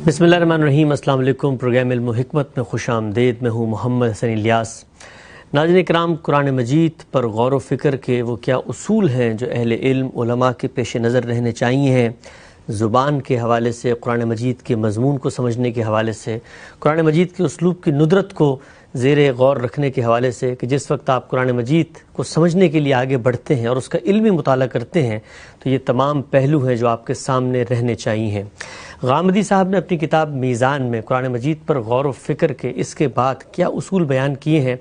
بسم اللہ الرحمن الرحیم۔ السلام علیکم۔ پروگرام علم و حکمت میں خوش آمدید۔ میں ہوں محمد حسن الیاس۔ ناظرین کرام، قرآن مجید پر غور و فکر کے وہ کیا اصول ہیں جو اہل علم علماء کے پیش نظر رہنے چاہیے، زبان کے حوالے سے، قرآن مجید کے مضمون کو سمجھنے کے حوالے سے، قرآن مجید کے اسلوب کی ندرت کو زیر غور رکھنے کے حوالے سے، کہ جس وقت آپ قرآن مجید کو سمجھنے کے لیے آگے بڑھتے ہیں اور اس کا علمی مطالعہ کرتے ہیں تو یہ تمام پہلو ہیں جو آپ کے سامنے رہنے چاہیے۔ غامدی صاحب نے اپنی کتاب میزان میں قرآن مجید پر غور و فکر کے اس کے بعد کیا اصول بیان کیے ہیں،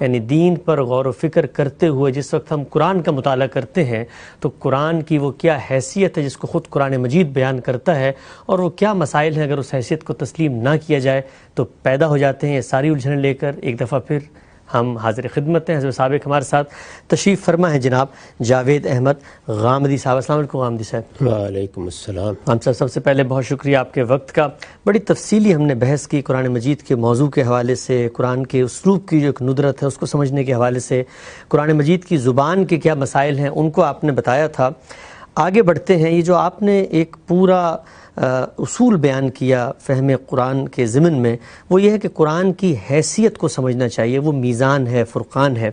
یعنی دین پر غور و فکر کرتے ہوئے جس وقت ہم قرآن کا مطالعہ کرتے ہیں تو قرآن کی وہ کیا حیثیت ہے جس کو خود قرآن مجید بیان کرتا ہے، اور وہ کیا مسائل ہیں اگر اس حیثیت کو تسلیم نہ کیا جائے تو پیدا ہو جاتے ہیں۔ یہ ساری الجھنیں لے کر ایک دفعہ پھر ہم حاضر خدمت ہیں۔ حضرت سابق ہمارے ساتھ تشریف فرما ہے جناب جاوید احمد غامدی صاحب۔ السلام علیکم غامدی صاحب۔ وعلیکم السلام۔ ہم سب سے پہلے بہت شکریہ آپ کے وقت کا۔ بڑی تفصیلی ہم نے بحث کی قرآن مجید کے موضوع کے حوالے سے، قرآن کے اسلوب کی جو ایک ندرت ہے اس کو سمجھنے کے حوالے سے، قرآن مجید کی زبان کے کیا مسائل ہیں ان کو آپ نے بتایا تھا۔ آگے بڑھتے ہیں، یہ جو آپ نے ایک پورا اصول بیان کیا فہم قرآن کے ضمن میں، وہ یہ ہے کہ قرآن کی حیثیت کو سمجھنا چاہیے، وہ میزان ہے، فرقان ہے۔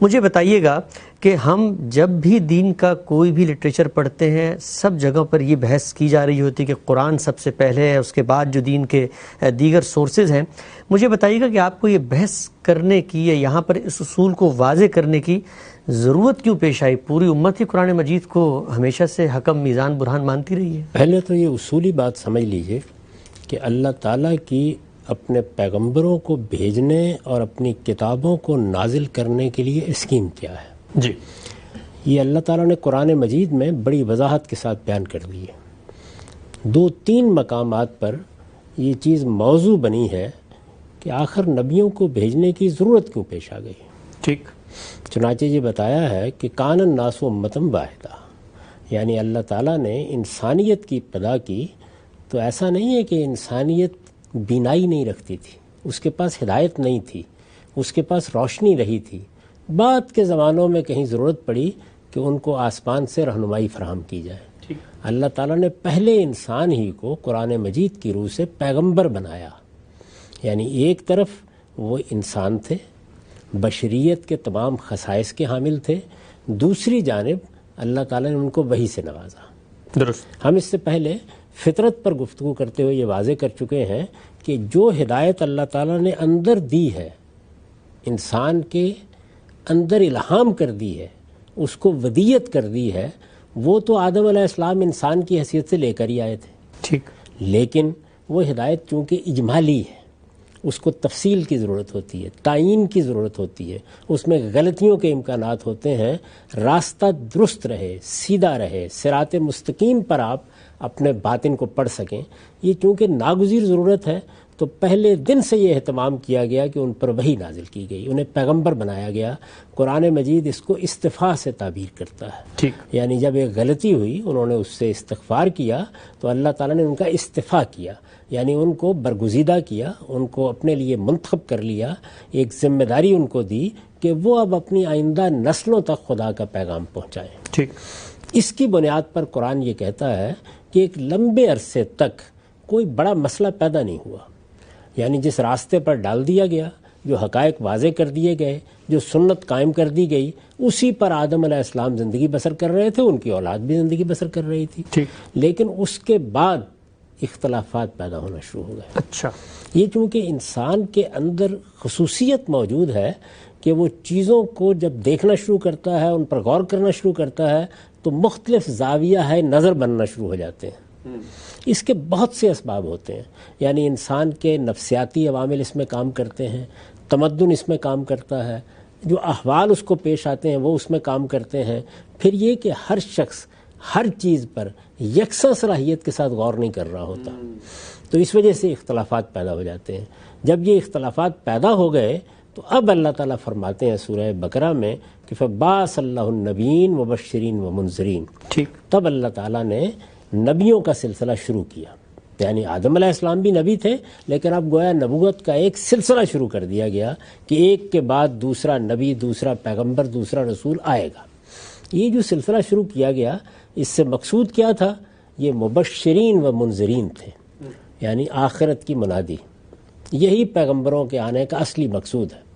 مجھے بتائیے گا کہ ہم جب بھی دین کا کوئی بھی لٹریچر پڑھتے ہیں سب جگہ پر یہ بحث کی جا رہی ہوتی ہے کہ قرآن سب سے پہلے ہے، اس کے بعد جو دین کے دیگر سورسز ہیں۔ مجھے بتائیے گا کہ آپ کو یہ بحث کرنے کی یا یہاں پر اس اصول کو واضح کرنے کی ضرورت کیوں پیش آئی؟ پوری امت ہی قرآن مجید کو ہمیشہ سے حکم، میزان، برہان مانتی رہی ہے۔ پہلے تو یہ اصولی بات سمجھ لیجئے کہ اللہ تعالیٰ کی اپنے پیغمبروں کو بھیجنے اور اپنی کتابوں کو نازل کرنے کے لیے اسکیم کیا ہے۔ جی، یہ اللہ تعالیٰ نے قرآن مجید میں بڑی وضاحت کے ساتھ بیان کر دی ہے۔ 2-3 مقامات پر یہ چیز موضوع بنی ہے کہ آخر نبیوں کو بھیجنے کی ضرورت کیوں پیش آ گئی۔ ٹھیک۔ چنانچہ یہ بتایا ہے کہ کان الناس امۃ واحدہ، یعنی اللہ تعالیٰ نے انسانیت کی ابتدا کی تو ایسا نہیں ہے کہ انسانیت بینائی نہیں رکھتی تھی، اس کے پاس ہدایت نہیں تھی، اس کے پاس روشنی رہی تھی۔ بعد کے زمانوں میں کہیں ضرورت پڑی کہ ان کو آسمان سے رہنمائی فراہم کی جائے۔ اللہ تعالیٰ نے پہلے انسان ہی کو قرآن مجید کی روح سے پیغمبر بنایا، یعنی ایک طرف وہ انسان تھے، بشریت کے تمام خصائص کے حامل تھے، دوسری جانب اللہ تعالیٰ نے ان کو وحی سے نوازا۔ درست۔ ہم اس سے پہلے فطرت پر گفتگو کرتے ہوئے یہ واضح کر چکے ہیں کہ جو ہدایت اللہ تعالیٰ نے اندر دی ہے، انسان کے اندر الہام کر دی ہے، اس کو ودیت کر دی ہے، وہ تو آدم علیہ السلام انسان کی حیثیت سے لے کر ہی آئے تھے۔ ٹھیک۔ لیکن وہ ہدایت چونکہ اجمالی ہے، اس کو تفصیل کی ضرورت ہوتی ہے، تعیین کی ضرورت ہوتی ہے، اس میں غلطیوں کے امکانات ہوتے ہیں۔ راستہ درست رہے، سیدھا رہے، صراط مستقیم پر آپ اپنے باطن کو پڑھ سکیں، یہ چونکہ ناگزیر ضرورت ہے تو پہلے دن سے یہ اہتمام کیا گیا کہ ان پر وحی نازل کی گئی، انہیں پیغمبر بنایا گیا۔ قرآن مجید اس کو استفاء سے تعبیر کرتا ہے۔ ٹھیک۔ یعنی جب ایک غلطی ہوئی، انہوں نے اس سے استغفار کیا تو اللہ تعالیٰ نے ان کا استفاء کیا، یعنی ان کو برگزیدہ کیا، ان کو اپنے لیے منتخب کر لیا، ایک ذمہ داری ان کو دی کہ وہ اب اپنی آئندہ نسلوں تک خدا کا پیغام پہنچائیں۔ ٹھیک۔ اس کی بنیاد پر قرآن یہ کہتا ہے کہ ایک لمبے عرصے تک کوئی بڑا مسئلہ پیدا نہیں ہوا، یعنی جس راستے پر ڈال دیا گیا، جو حقائق واضح کر دیے گئے، جو سنت قائم کر دی گئی، اسی پر آدم علیہ السلام زندگی بسر کر رہے تھے، ان کی اولاد بھی زندگی بسر کر رہی تھی۔ ٹھیک۔ لیکن اس کے بعد اختلافات پیدا ہونا شروع ہو گئے۔ اچھا۔ یہ چونکہ انسان کے اندر خصوصیت موجود ہے کہ وہ چیزوں کو جب دیکھنا شروع کرتا ہے، ان پر غور کرنا شروع کرتا ہے تو مختلف زاویہ ہے نظر بننا شروع ہو جاتے ہیں۔ اس کے بہت سے اسباب ہوتے ہیں، یعنی انسان کے نفسیاتی عوامل اس میں کام کرتے ہیں، تمدن اس میں کام کرتا ہے، جو احوال اس کو پیش آتے ہیں وہ اس میں کام کرتے ہیں، پھر یہ کہ ہر شخص ہر چیز پر یکساں صلاحیت کے ساتھ غور نہیں کر رہا ہوتا، تو اس وجہ سے اختلافات پیدا ہو جاتے ہیں۔ جب یہ اختلافات پیدا ہو گئے تو اب اللہ تعالیٰ فرماتے ہیں سورہ بقرہ میں کہ فَبَعَثَ اللَّهُ النَّبِيِّينَ وَمُبَشِّرِينَ وَمُنذِرِينَ۔ ٹھیک۔ تب اللہ تعالیٰ نے نبیوں کا سلسلہ شروع کیا، یعنی آدم علیہ السلام بھی نبی تھے، لیکن اب گویا نبوت کا ایک سلسلہ شروع کر دیا گیا کہ ایک کے بعد دوسرا نبی، دوسرا پیغمبر، دوسرا رسول آئے گا۔ یہ جو سلسلہ شروع کیا گیا، اس سے مقصود کیا تھا؟ یہ مبشرین و منذرین تھے، یعنی آخرت کی منادی. یہی پیغمبروں کے آنے کا اصلی مقصود ہے.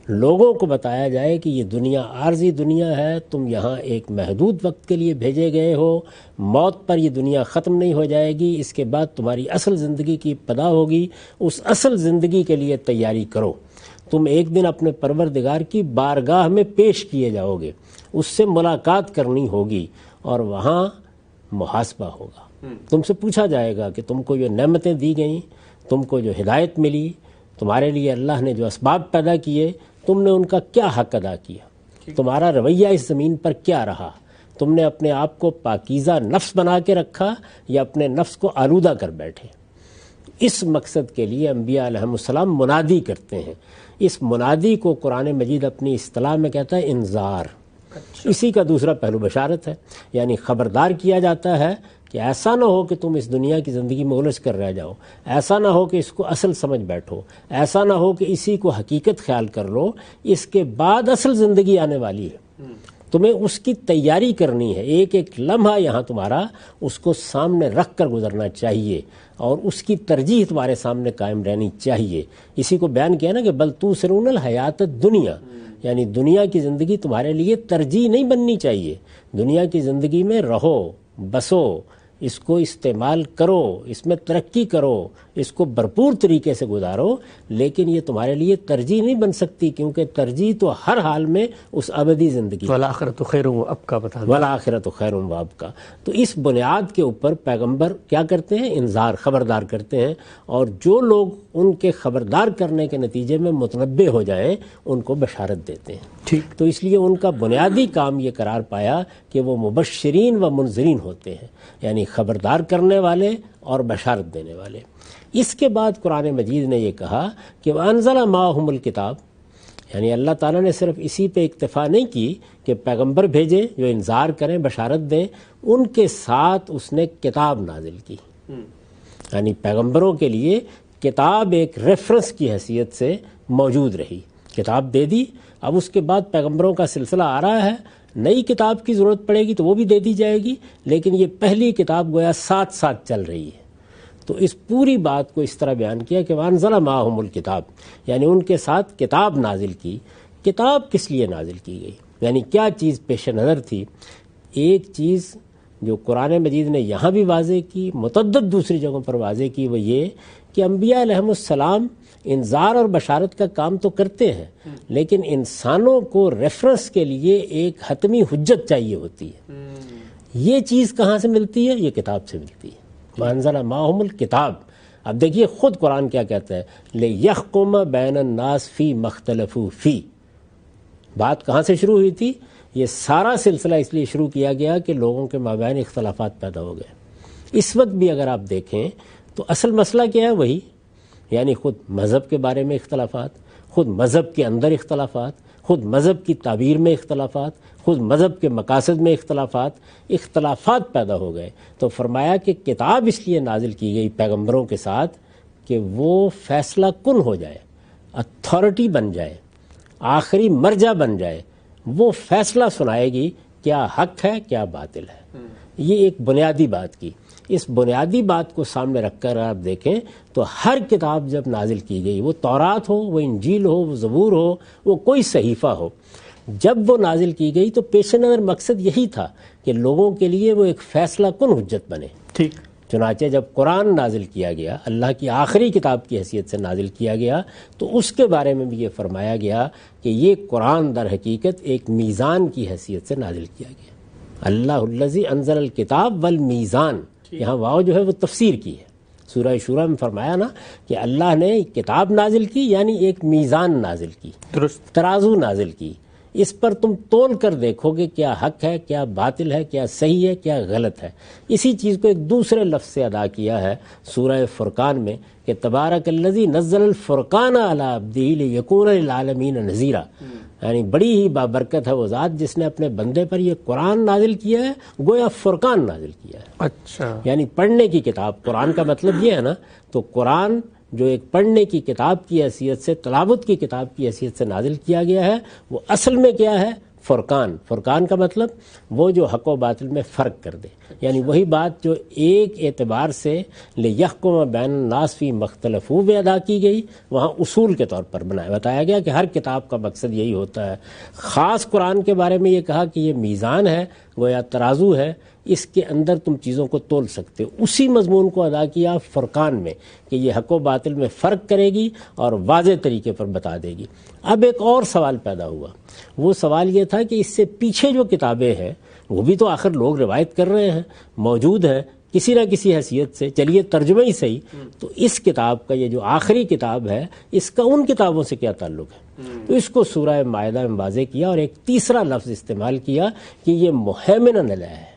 لوگوں کو بتایا جائے کہ یہ دنیا عارضی دنیا ہے, تم یہاں ایک محدود وقت کے لیے بھیجے گئے ہو, موت پر یہ دنیا ختم نہیں ہو جائے گی, اس کے بعد تمہاری اصل زندگی کی ابتدا ہوگی, اس اصل زندگی کے لیے تیاری کرو. تم ایک دن اپنے پروردگار کی بارگاہ میں پیش کیے جاؤ گے, اس سے ملاقات کرنی ہوگی اور وہاں محاسبہ ہوگا. تم سے پوچھا جائے گا کہ تم کو جو نعمتیں دی گئیں, تم کو جو ہدایت ملی, تمہارے لیے اللہ نے جو اسباب پیدا کیے, تم نے ان کا کیا حق ادا کیا, تمہارا رویہ اس زمین پر کیا رہا, تم نے اپنے آپ کو پاکیزہ نفس بنا کے رکھا یا اپنے نفس کو آلودہ کر بیٹھے. اس مقصد کے لیے انبیاء علیہم السلام منادی کرتے ہیں. اس منادی کو قرآن مجید اپنی اصطلاح میں کہتا ہے انذار. اسی کا دوسرا پہلو بشارت ہے, یعنی خبردار کیا جاتا ہے کہ ایسا نہ ہو کہ تم اس دنیا کی زندگی میں الجھ کر رہ جاؤ, ایسا نہ ہو کہ اس کو اصل سمجھ بیٹھو, ایسا نہ ہو کہ اسی کو حقیقت خیال کر لو. اس کے بعد اصل زندگی آنے والی ہے, تمہیں اس کی تیاری کرنی ہے. ایک ایک لمحہ یہاں تمہارا اس کو سامنے رکھ کر گزرنا چاہیے اور اس کی ترجیح تمہارے سامنے قائم رہنی چاہیے. اسی کو بیان کیا نا کہ بل توثرون الحیات الدنیا, یعنی دنیا کی زندگی تمہارے لیے ترجیح نہیں بننی چاہیے. دنیا کی زندگی میں رہو, بسو, اس کو استعمال کرو, اس میں ترقی کرو, اس کو بھرپور طریقے سے گزارو, لیکن یہ تمہارے لیے ترجیح نہیں بن سکتی, کیونکہ ترجیح تو ہر حال میں اس ابدی زندگی, والآخرۃ خیر وابقیٰ بتا دیں, والآخرۃ خیر وابقیٰ. تو اس بنیاد کے اوپر پیغمبر کیا کرتے ہیں, انذار, خبردار کرتے ہیں, اور جو لوگ ان کے خبردار کرنے کے نتیجے میں متنبع ہو جائیں ان کو بشارت دیتے ہیں. ٹھیک. تو اس لیے ان کا بنیادی کام یہ قرار پایا کہ وہ مبشرین و منذرین ہوتے ہیں, یعنی خبردار کرنے والے اور بشارت دینے والے. اس کے بعد قرآن مجید نے یہ کہا کہ وَأَنزَلَ مَعَهُمُ الْكِتَابَ, یعنی اللہ تعالیٰ نے صرف اسی پہ اکتفا نہیں کی کہ پیغمبر بھیجے جو انذار کریں, بشارت دیں, ان کے ساتھ اس نے کتاب نازل کی. یعنی پیغمبروں کے لیے کتاب ایک ریفرنس کی حیثیت سے موجود رہی. کتاب دے دی, اب اس کے بعد پیغمبروں کا سلسلہ آ رہا ہے, نئی کتاب کی ضرورت پڑے گی تو وہ بھی دے دی جائے گی, لیکن یہ پہلی کتاب گویا ساتھ ساتھ چل رہی ہے. تو اس پوری بات کو اس طرح بیان کیا کہ وَأَنزَلَ مَعَهُمُ الْكِتَابَ, یعنی ان کے ساتھ کتاب نازل کی. کتاب کس لیے نازل کی گئی, یعنی کیا چیز پیش نظر تھی؟ ایک چیز جو قرآن مجید نے یہاں بھی واضح کی, متعدد دوسری جگہوں پر واضح کی, وہ یہ کہ انبیاء علیہم السلام انذار اور بشارت کا کام تو کرتے ہیں, لیکن انسانوں کو ریفرنس کے لیے ایک حتمی حجت چاہیے ہوتی ہے. یہ چیز کہاں سے ملتی ہے؟ یہ کتاب سے ملتی ہے. وَأَنزَلَ مَعَهُمُ الْكِتَابَ. اب دیکھیے خود قرآن کیا کہتا ہے, لِيَحْكُمَ بَيْنَ النَّاسِ فِي مَا اخْتَلَفُوا فِيهِ. بات کہاں سے شروع ہوئی تھی؟ یہ سارا سلسلہ اس لیے شروع کیا گیا کہ لوگوں کے مابین اختلافات پیدا ہو گئے. اس وقت بھی اگر آپ دیکھیں تو اصل مسئلہ کیا ہے؟ وہی, یعنی خود مذہب کے بارے میں اختلافات, خود مذہب کے اندر اختلافات, خود مذہب کی تعبیر میں اختلافات, خود مذہب کے مقاصد میں اختلافات پیدا ہو گئے. تو فرمایا کہ کتاب اس لیے نازل کی گئی پیغمبروں کے ساتھ کہ وہ فیصلہ کن ہو جائے, اتھارٹی بن جائے, آخری مرجع بن جائے. وہ فیصلہ سنائے گی کیا حق ہے کیا باطل ہے. یہ ایک بنیادی بات کی. اس بنیادی بات کو سامنے رکھ کر آپ دیکھیں تو ہر کتاب جب نازل کی گئی, وہ تورات ہو, وہ انجیل ہو, وہ زبور ہو, وہ کوئی صحیفہ ہو, جب وہ نازل کی گئی تو پیش نظر مقصد یہی تھا کہ لوگوں کے لیے وہ ایک فیصلہ کن حجت بنے. ٹھیک. چنانچہ جب قرآن نازل کیا گیا, اللہ کی آخری کتاب کی حیثیت سے نازل کیا گیا, تو اس کے بارے میں بھی یہ فرمایا گیا کہ یہ قرآن در حقیقت ایک میزان کی حیثیت سے نازل کیا گیا. اللہ الذی انزل الکتاب والمیزان, یہاں واو جو ہے وہ تفسیر کی ہے. سورہ شورى میں فرمایا نا کہ اللہ نے کتاب نازل کی, یعنی ایک میزان نازل کی, درست ترازو نازل کی. اس پر تم تول کر دیکھو گے کیا حق ہے کیا باطل ہے, کیا صحیح ہے کیا غلط ہے. اسی چیز کو ایک دوسرے لفظ سے ادا کیا ہے سورہ فرقان میں کہ تبارک الذی نزل الفرقان علی عبدہ لیکون للعالمین نذیرا. یعنی بڑی ہی بابرکت ہے وہ ذات جس نے اپنے بندے پر یہ قرآن نازل کیا ہے, گویا فرقان نازل کیا ہے. اچھا, یعنی پڑھنے کی کتاب. قرآن کا مطلب یہ ہے نا, تو قرآن جو ایک پڑھنے کی کتاب کی حیثیت سے, تلاوت کی کتاب کی حیثیت سے نازل کیا گیا ہے, وہ اصل میں کیا ہے؟ فرقان، فرقان کا مطلب وہ جو حق و باطل میں فرق کر دے، یعنی وہی بات جو ایک اعتبار سے لیحکم بین الناس فی مختلفو میں ادا کی گئی، وہاں اصول کے طور پر بتایا گیا کہ ہر کتاب کا مقصد یہی ہوتا ہے۔ خاص قرآن کے بارے میں یہ کہا کہ یہ میزان ہے، گویا ترازو ہے، اس کے اندر تم چیزوں کو تول سکتے ہو۔ اسی مضمون کو ادا کیا فرقان میں کہ یہ حق و باطل میں فرق کرے گی اور واضح طریقے پر بتا دے گی۔ اب ایک اور سوال پیدا ہوا، وہ سوال یہ تھا کہ اس سے پیچھے جو کتابیں ہیں وہ بھی تو آخر لوگ روایت کر رہے ہیں، موجود ہیں کسی نہ کسی حیثیت سے، چلیے ترجمہ ہی صحیح، تو اس کتاب کا یہ جو آخری کتاب ہے اس کا ان کتابوں سے کیا تعلق ہے؟ تو اس کو سورہ مائدہ میں واضح کیا اور ایک تیسرا لفظ استعمال کیا کہ یہ مہیمن علیہ ہے،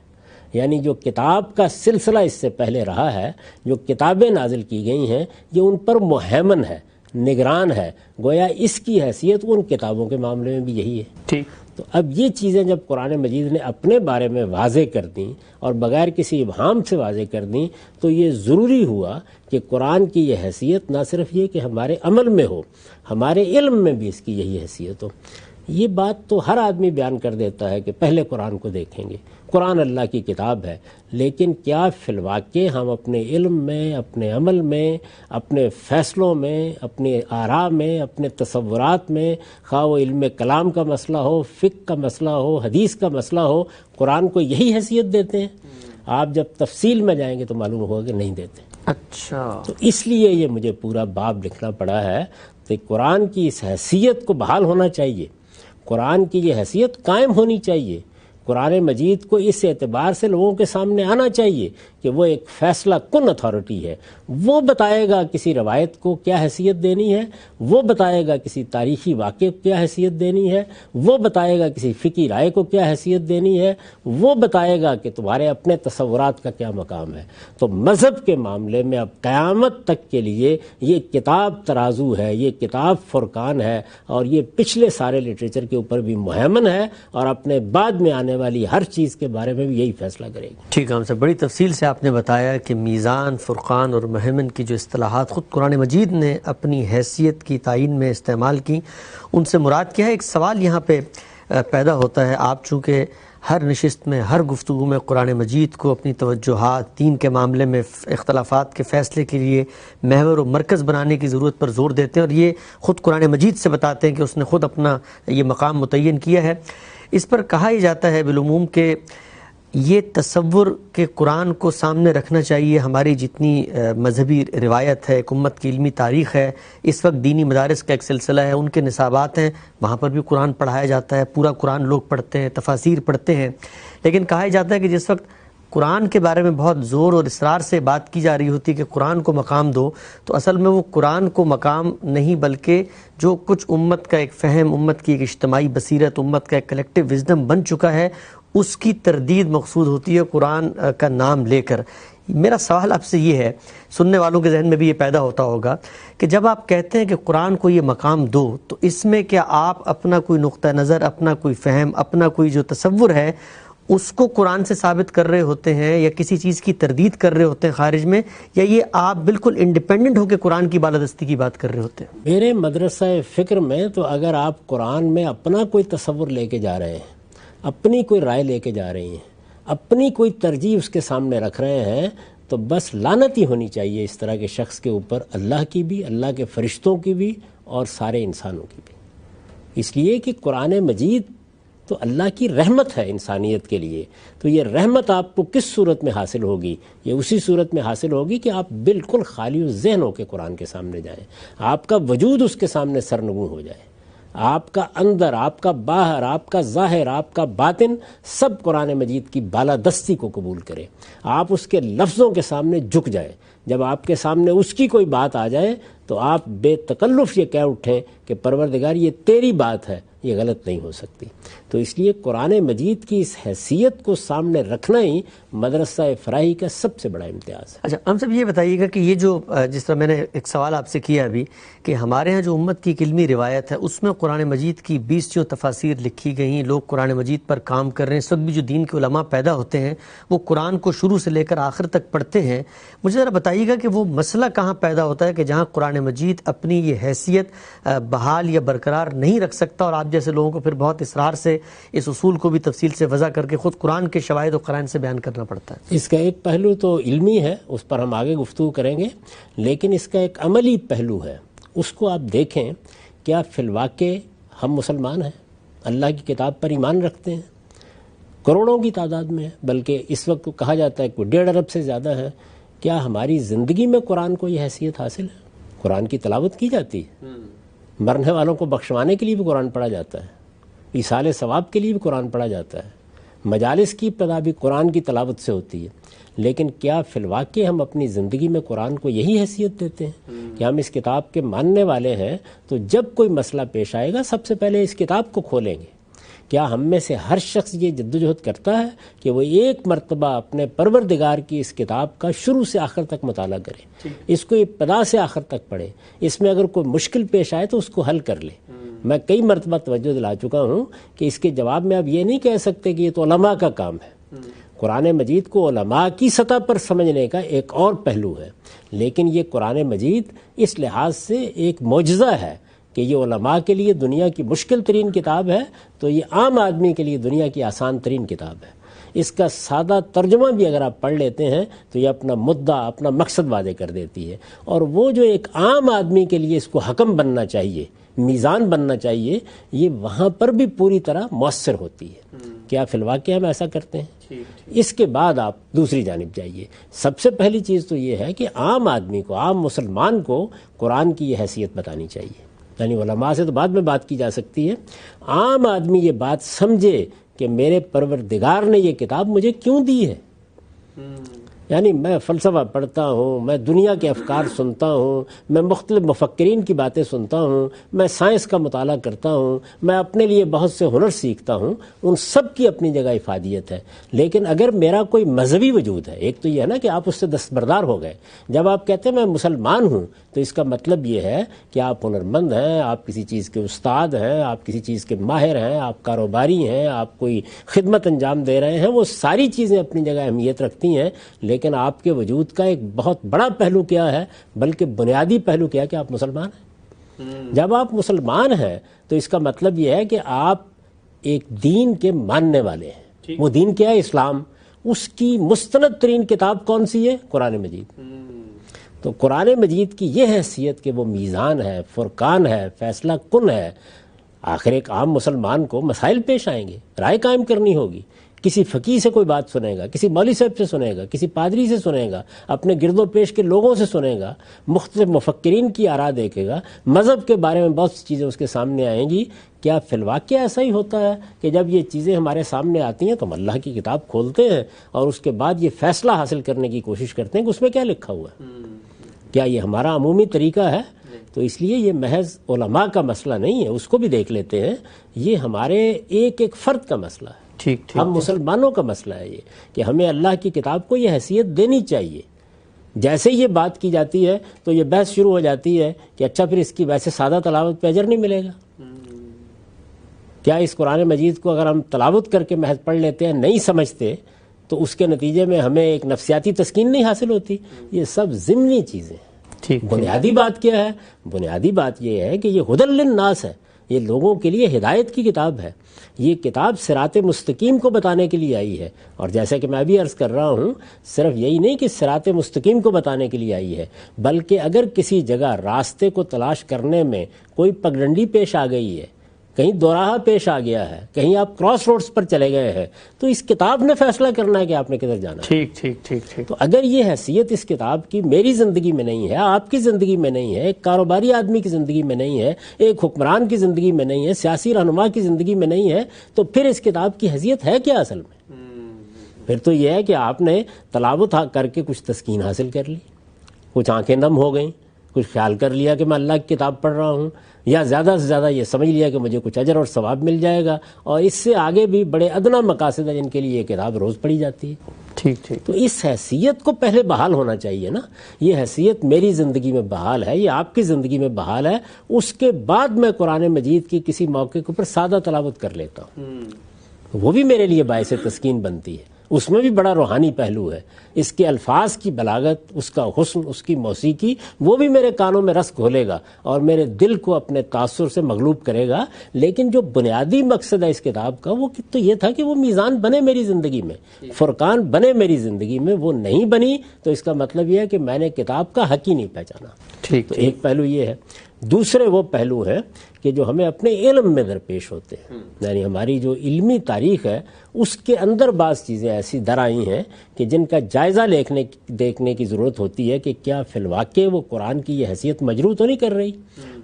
یعنی جو کتاب کا سلسلہ اس سے پہلے رہا ہے، جو کتابیں نازل کی گئی ہیں، یہ ان پر مہیمن ہے، نگران ہے، گویا اس کی حیثیت ان کتابوں کے معاملے میں بھی یہی ہے۔ ٹھیک، تو اب یہ چیزیں جب قرآن مجید نے اپنے بارے میں واضح کر دیں اور بغیر کسی ابہام سے واضح کر دیں، تو یہ ضروری ہوا کہ قرآن کی یہ حیثیت نہ صرف یہ کہ ہمارے عمل میں ہو، ہمارے علم میں بھی اس کی یہی حیثیت ہو۔ یہ بات تو ہر آدمی بیان کر دیتا ہے کہ پہلے قرآن کو دیکھیں گے، قرآن اللہ کی کتاب ہے، لیکن کیا فی الواقع ہم اپنے علم میں، اپنے عمل میں، اپنے فیصلوں میں، اپنے آراء میں، اپنے تصورات میں، خواہ وہ علم کلام کا مسئلہ ہو، فقہ کا مسئلہ ہو، حدیث کا مسئلہ ہو، قرآن کو یہی حیثیت دیتے ہیں؟ آپ جب تفصیل میں جائیں گے تو معلوم ہوگا کہ نہیں دیتے۔ اچھا، تو اس لیے یہ مجھے پورا باب لکھنا پڑا ہے کہ قرآن کی اس حیثیت کو بحال ہونا چاہیے، قرآن کی یہ حیثیت قائم ہونی چاہیے، قرآن مجید کو اس اعتبار سے لوگوں کے سامنے آنا چاہیے کہ وہ ایک فیصلہ کن اتھارٹی ہے، وہ بتائے گا کسی روایت کو کیا حیثیت دینی ہے، وہ بتائے گا کسی تاریخی واقعے کو کیا حیثیت دینی ہے، وہ بتائے گا کسی فقہی رائے کو کیا حیثیت دینی ہے، وہ بتائے گا کہ تمہارے اپنے تصورات کا کیا مقام ہے۔ تو مذہب کے معاملے میں اب قیامت تک کے لیے یہ کتاب ترازو ہے، یہ کتاب فرقان ہے، اور یہ پچھلے سارے لٹریچر کے اوپر بھی مہیمن ہے، اور اپنے بعد میں آنے والی ہر چیز کے بارے میں بھی یہی فیصلہ کرے گی۔ ٹھیک ہے، ہم سے بڑی تفصیل سے آپ نے بتایا کہ میزان، فرقان اور مہیمن کی جو اصطلاحات خود قرآن مجید نے اپنی حیثیت کی تعین میں استعمال کی، ان سے مراد کیا ہے۔ ایک سوال یہاں پہ پیدا ہوتا ہے، آپ چونکہ ہر نشست میں، ہر گفتگو میں قرآن مجید کو اپنی توجہات، دین کے معاملے میں اختلافات کے فیصلے کے لیے محور و مرکز بنانے کی ضرورت پر زور دیتے ہیں، اور یہ خود قرآن مجید سے بتاتے ہیں کہ اس نے خود اپنا یہ مقام متعین کیا ہے۔ اس پر کہا ہی جاتا ہے بالعموم کہ یہ تصور کہ قرآن کو سامنے رکھنا چاہیے، ہماری جتنی مذہبی روایت ہے، ایک امت کی علمی تاریخ ہے، اس وقت دینی مدارس کا ایک سلسلہ ہے، ان کے نصابات ہیں، وہاں پر بھی قرآن پڑھایا جاتا ہے، پورا قرآن لوگ پڑھتے ہیں، تفاسیر پڑھتے ہیں، لیکن کہا جاتا ہے کہ جس وقت قرآن کے بارے میں بہت زور اور اصرار سے بات کی جا رہی ہوتی ہے کہ قرآن کو مقام دو، تو اصل میں وہ قرآن کو مقام نہیں، بلکہ جو کچھ امت کا ایک فہم، امت کی ایک اجتماعی بصیرت، امت کا ایک کلیکٹیو وزڈم بن چکا ہے، اس کی تردید مقصود ہوتی ہے قرآن کا نام لے کر۔ میرا سوال آپ سے یہ ہے، سننے والوں کے ذہن میں بھی یہ پیدا ہوتا ہوگا کہ جب آپ کہتے ہیں کہ قرآن کو یہ مقام دو، تو اس میں کیا آپ اپنا کوئی نقطہ نظر، اپنا کوئی فہم، اپنا کوئی جو تصور ہے اس کو قرآن سے ثابت کر رہے ہوتے ہیں، یا کسی چیز کی تردید کر رہے ہوتے ہیں خارج میں، یا یہ آپ بالکل انڈیپینڈنٹ ہو کے قرآن کی بالادستی کی بات کر رہے ہوتے ہیں؟ میرے مدرسہ فکر میں تو اگر آپ قرآن میں اپنا کوئی تصور لے کے جا رہے ہیں، اپنی کوئی رائے لے کے جا رہی ہیں، اپنی کوئی ترجیح اس کے سامنے رکھ رہے ہیں، تو بس لعنت ہی ہونی چاہیے اس طرح کے شخص کے اوپر، اللہ کی بھی، اللہ کے فرشتوں کی بھی، اور سارے انسانوں کی بھی۔ اس لیے کہ قرآن مجید تو اللہ کی رحمت ہے انسانیت کے لیے، تو یہ رحمت آپ کو کس صورت میں حاصل ہوگی؟ یہ اسی صورت میں حاصل ہوگی کہ آپ بالکل خالی ذہن ہو کے قرآن کے سامنے جائیں، آپ کا وجود اس کے سامنے سرنگوں ہو جائے، آپ کا اندر، آپ کا باہر، آپ کا ظاہر، آپ کا باطن سب قرآن مجید کی بالادستی کو قبول کرے، آپ اس کے لفظوں کے سامنے جھک جائیں۔ جب آپ کے سامنے اس کی کوئی بات آ جائے تو آپ بے تکلف یہ کہہ اٹھیں کہ پروردگار یہ تیری بات ہے، یہ غلط نہیں ہو سکتی۔ تو اس لیے قرآن مجید کی اس حیثیت کو سامنے رکھنا ہی مدرسہ فراہی کا سب سے بڑا امتیاز ہے۔ اچھا، ہم سب یہ بتائیے گا کہ یہ جو جس طرح میں نے ایک سوال آپ سے کیا ابھی کہ ہمارے ہاں جو امت کی ایک علمی روایت ہے اس میں قرآن مجید کی 20 تفاسیر لکھی گئی، لوگ قرآن مجید پر کام کر رہے ہیں، اس وقت بھی جو دین کے علماء پیدا ہوتے ہیں وہ قرآن کو شروع سے لے کر آخر تک پڑھتے ہیں۔ مجھے ذرا بتائیے گا کہ وہ مسئلہ کہاں پیدا ہوتا ہے کہ جہاں قرآن مجید اپنی یہ حیثیت بحال یا برقرار نہیں رکھ سکتا، اور آپ جیسے لوگوں کو پھر بہت اصرار سے اس اصول کو بھی تفصیل سے وضع کر کے خود قرآن کے شواہد و قرائن سے بیان کرنا پڑتا ہے؟ اس کا ایک پہلو تو علمی ہے، اس پر ہم آگے گفتگو کریں گے، لیکن اس کا ایک عملی پہلو ہے، اس کو آپ دیکھیں. کیا فی الواقع ہم مسلمان ہیں، اللہ کی کتاب پر ایمان رکھتے ہیں؟ کروڑوں کی تعداد میں، بلکہ اس وقت کہا جاتا ہے کہ 1.5 ارب سے زیادہ ہے. کیا ہماری زندگی میں قرآن کو یہ حیثیت حاصل ہے؟ قرآن کی تلاوت کی جاتی ہے، مرنے والوں کو بخشوانے کے لیے بھی قرآن پڑھا جاتا ہے، ایصال ثواب کے لیے بھی قرآن پڑھا جاتا ہے، مجالس کی ابتدا بھی قرآن کی تلاوت سے ہوتی ہے. لیکن کیا فی الواقع ہم اپنی زندگی میں قرآن کو یہی حیثیت دیتے ہیں کہ ہم اس کتاب کے ماننے والے ہیں تو جب کوئی مسئلہ پیش آئے گا سب سے پہلے اس کتاب کو کھولیں گے؟ کیا ہم میں سے ہر شخص یہ جدوجہد کرتا ہے کہ وہ ایک مرتبہ اپنے پروردگار کی اس کتاب کا شروع سے آخر تک مطالعہ کرے، اس کو ابتدا سے آخر تک پڑھے، اس میں اگر کوئی مشکل پیش آئے تو اس کو حل کر لے؟ میں کئی مرتبہ توجہ دلا چکا ہوں کہ اس کے جواب میں آپ یہ نہیں کہہ سکتے کہ یہ تو علماء کا کام ہے. قرآن مجید کو علماء کی سطح پر سمجھنے کا ایک اور پہلو ہے، لیکن یہ قرآن مجید اس لحاظ سے ایک معجزہ ہے کہ یہ علماء کے لیے دنیا کی مشکل ترین کتاب ہے تو یہ عام آدمی کے لیے دنیا کی آسان ترین کتاب ہے. اس کا سادہ ترجمہ بھی اگر آپ پڑھ لیتے ہیں تو یہ اپنا مدعا، اپنا مقصد واضح کر دیتی ہے، اور وہ جو ایک عام آدمی کے لیے اس کو حکم بننا چاہیے، میزان بننا چاہیے، یہ وہاں پر بھی پوری طرح مؤثر ہوتی ہے. کیا فی الواقع ہم ایسا کرتے ہیں؟ اس کے بعد آپ دوسری جانب جائیے. سب سے پہلی چیز تو یہ ہے کہ عام آدمی کو، عام مسلمان کو قرآن کی یہ حیثیت بتانی چاہیے. یعنی علماء سے تو بعد میں بات کی جا سکتی ہے، عام آدمی یہ بات سمجھے کہ میرے پروردگار نے یہ کتاب مجھے کیوں دی ہے. یعنی میں فلسفہ پڑھتا ہوں، میں دنیا کے افکار سنتا ہوں، میں مختلف مفکرین کی باتیں سنتا ہوں، میں سائنس کا مطالعہ کرتا ہوں، میں اپنے لیے بہت سے ہنر سیکھتا ہوں، ان سب کی اپنی جگہ افادیت ہے. لیکن اگر میرا کوئی مذہبی وجود ہے، ایک تو یہ ہے نا کہ آپ اس سے دستبردار ہو گئے. جب آپ کہتے ہیں میں مسلمان ہوں تو اس کا مطلب یہ ہے کہ آپ ہنرمند ہیں، آپ کسی چیز کے استاد ہیں، آپ کسی چیز کے ماہر ہیں، آپ کاروباری ہیں، آپ کوئی خدمت انجام دے رہے ہیں. وہ ساری چیزیں اپنی جگہ اہمیت رکھتی ہیں، لیکن آپ کے وجود کا ایک بہت بڑا پہلو کیا ہے، بلکہ بنیادی پہلو کیا ہے کہ آپ مسلمان ہیں. جب آپ مسلمان ہیں تو اس کا مطلب یہ ہے کہ آپ ایک دین کے ماننے والے ہیں. وہ دین کیا ہے؟ اسلام. اس کی مستند ترین کتاب کون سی ہے؟ قرآن مجید. تو قرآن مجید کی یہ حیثیت کہ وہ میزان ہے، فرقان ہے، فیصلہ کن ہے. آخر ایک عام مسلمان کو مسائل پیش آئیں گے، رائے قائم کرنی ہوگی. کسی فقیہ سے کوئی بات سنے گا، کسی مولوی صاحب سے سنے گا، کسی پادری سے سنے گا، اپنے گرد و پیش کے لوگوں سے سنے گا، مختلف مفکرین کی آراء دیکھے گا، مذہب کے بارے میں بہت سی چیزیں اس کے سامنے آئیں گی. کیا فی الواقع ایسا ہی ہوتا ہے کہ جب یہ چیزیں ہمارے سامنے آتی ہیں تو ہم اللہ کی کتاب کھولتے ہیں اور اس کے بعد یہ فیصلہ حاصل کرنے کی کوشش کرتے ہیں کہ اس میں کیا لکھا ہوا ہے؟ کیا یہ ہمارا عمومی طریقہ ہے؟ تو اس لیے یہ محض علماء کا مسئلہ نہیں ہے، اس کو بھی دیکھ لیتے ہیں. یہ ہمارے ایک ایک فرد کا مسئلہ ہے. ہم مسلمانوں کا مسئلہ ہے یہ کہ ہمیں اللہ کی کتاب کو یہ حیثیت دینی چاہیے. جیسے یہ بات کی جاتی ہے تو یہ بحث شروع ہو جاتی ہے کہ اچھا پھر اس کی ویسے سادہ تلاوت پہ اجر نہیں ملے گا. کیا اس قرآن مجید کو اگر ہم تلاوت کر کے محض پڑھ لیتے ہیں، نہیں سمجھتے، تو اس کے نتیجے میں ہمیں ایک نفسیاتی تسکین نہیں حاصل ہوتی؟ یہ سب ضمنی چیزیں ہیں. بنیادی بات کیا ہے؟ بنیادی بات یہ ہے کہ یہ ہدی للناس ہے، یہ لوگوں کے لیے ہدایت کی کتاب ہے. یہ کتاب صراط مستقیم کو بتانے کے لیے آئی ہے. اور جیسا کہ میں ابھی عرض کر رہا ہوں، صرف یہی نہیں کہ صراط مستقیم کو بتانے کے لیے آئی ہے، بلکہ اگر کسی جگہ راستے کو تلاش کرنے میں کوئی پگڈنڈی پیش آ گئی ہے، کہیں دوراہا پیش آ گیا ہے، کہیں آپ کراس روڈز پر چلے گئے ہیں، تو اس کتاب نے فیصلہ کرنا ہے کہ آپ نے کدھر جانا ہے. ٹھیک. تو اگر یہ حیثیت اس کتاب کی میری زندگی میں نہیں ہے، آپ کی زندگی میں نہیں ہے، ایک کاروباری آدمی کی زندگی میں نہیں ہے، ایک حکمران کی زندگی میں نہیں ہے، سیاسی رہنما کی زندگی میں نہیں ہے، تو پھر اس کتاب کی حیثیت ہے کیا اصل میں؟ پھر تو یہ ہے کہ آپ نے تلاوت کر کے کچھ تسکین حاصل کر لی، کچھ آنکھیں نم ہو گئیں، کچھ خیال کر لیا کہ میں اللہ کی کتاب پڑھ رہا ہوں، یا زیادہ سے زیادہ یہ سمجھ لیا کہ مجھے کچھ اجر اور ثواب مل جائے گا. اور اس سے آگے بھی بڑے ادنا مقاصد ہیں جن کے لیے یہ کتاب روز پڑھی جاتی ہے. ٹھیک. تو اس حیثیت کو پہلے بحال ہونا چاہیے نا. یہ حیثیت میری زندگی میں بحال ہے، یہ آپ کی زندگی میں بحال ہے. اس کے بعد میں قرآن مجید کی کسی موقع کے اوپر سادہ تلاوت کر لیتا ہوں، وہ بھی میرے لیے باعث تسکین بنتی ہے. اس میں بھی بڑا روحانی پہلو ہے. اس کے الفاظ کی بلاغت، اس کا حسن، اس کی موسیقی، وہ بھی میرے کانوں میں رس گھولے گا اور میرے دل کو اپنے تاثر سے مغلوب کرے گا. لیکن جو بنیادی مقصد ہے اس کتاب کا وہ تو یہ تھا کہ وہ میزان بنے میری زندگی میں، فرقان بنے میری زندگی میں. وہ نہیں بنی تو اس کا مطلب یہ ہے کہ میں نے کتاب کا حق ہی نہیں پہچانا. ٹھیک. تو ایک پہلو یہ ہے. دوسرے وہ پہلو ہے کہ جو ہمیں اپنے علم میں درپیش ہوتے ہیں، یعنی ہماری جو علمی تاریخ ہے اس کے اندر بعض چیزیں ایسی در آئی ہیں کہ جن کا جائزہ دیکھنے کی ضرورت ہوتی ہے کہ کیا فی الواقع وہ قرآن کی یہ حیثیت مجروح تو نہیں کر رہی.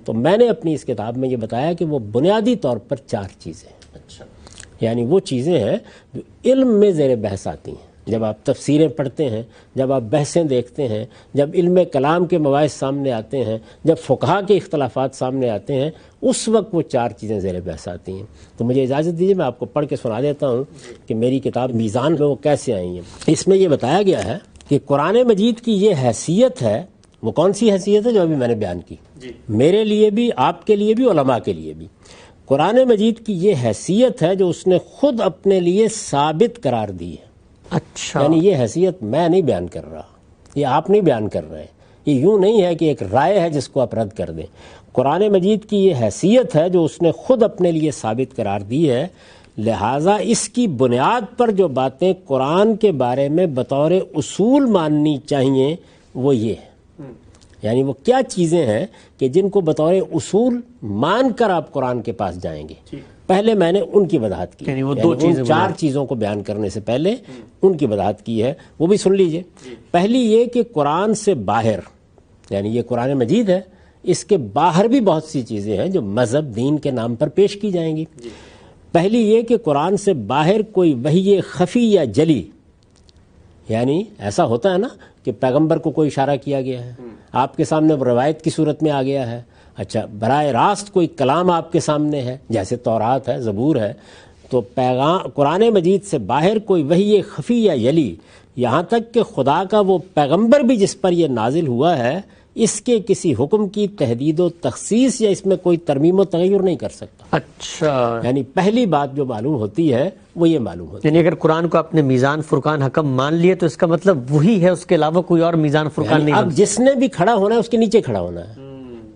تو میں نے اپنی اس کتاب میں یہ بتایا کہ وہ بنیادی طور پر 4 چیزیں ہیں. اچھا. یعنی وہ چیزیں ہیں جو علم میں زیر بحث آتی ہیں. جب آپ تفسیریں پڑھتے ہیں، جب آپ بحثیں دیکھتے ہیں، جب علم کلام کے مباحث سامنے آتے ہیں، جب فقہا کے اختلافات سامنے آتے ہیں، اس وقت وہ 4 چیزیں زیر بحث آتی ہیں. تو مجھے اجازت دیجیے میں آپ کو پڑھ کے سنا دیتا ہوں کہ میری کتاب میزان میں وہ کیسے آئی ہیں. اس میں یہ بتایا گیا ہے کہ قرآن مجید کی یہ حیثیت ہے. وہ کون سی حیثیت ہے جو ابھی میں نے بیان کی؟ میرے لیے بھی، آپ کے لیے بھی، علماء کے لیے بھی. قرآن مجید کی یہ حیثیت ہے جو اس نے خود اپنے لیے ثابت قرار دی ہے. اچھا. یعنی یہ حیثیت میں نہیں بیان کر رہا، یہ آپ نہیں بیان کر رہے. یہ یوں نہیں ہے کہ ایک رائے ہے جس کو آپ رد کر دیں. قرآن مجید کی یہ حیثیت ہے جو اس نے خود اپنے لیے ثابت قرار دی ہے. لہٰذا اس کی بنیاد پر جو باتیں قرآن کے بارے میں بطور اصول ماننی چاہیے وہ یہ ہے. یعنی وہ کیا چیزیں ہیں کہ جن کو بطور اصول مان کر آپ قرآن کے پاس جائیں گے. پہلے میں نے ان کی وضاحت کی، یعنی وہ 2 چیزیں، 4 چیزوں کو بیان کرنے سے پہلے ان کی وضاحت کی ہے. وہ بھی سن لیجئے. پہلی یہ کہ قرآن سے باہر، یعنی یہ قرآن مجید ہے، اس کے باہر بھی بہت سی چیزیں ہیں جو مذہب دین کے نام پر پیش کی جائیں گی. پہلی یہ کہ قرآن سے باہر کوئی وحی خفی یا جلی، یعنی ایسا ہوتا ہے نا کہ پیغمبر کو کوئی اشارہ کیا گیا ہے، آپ کے سامنے وہ روایت کی صورت میں آ گیا ہے. اچھا، براہ راست کوئی کلام آپ کے سامنے ہے جیسے تورات ہے، زبور ہے. تو قرآن مجید سے باہر کوئی وحی خفی یا یلی، یہاں تک کہ خدا کا وہ پیغمبر بھی جس پر یہ نازل ہوا ہے اس کے کسی حکم کی تحدید و تخصیص یا اس میں کوئی ترمیم و تغیر نہیں کر سکتا. اچھا. یعنی پہلی بات جو معلوم ہوتی ہے وہ یہ معلوم ہوتی ہے. یعنی اگر قرآن کو اپنے میزان فرقان حکم مان لیے تو اس کا مطلب وہی ہے، اس کے علاوہ کوئی اور میزان فرقان یعنی نہیں. اب جس نے بھی کھڑا ہونا ہے اس کے نیچے کھڑا ہونا ہے.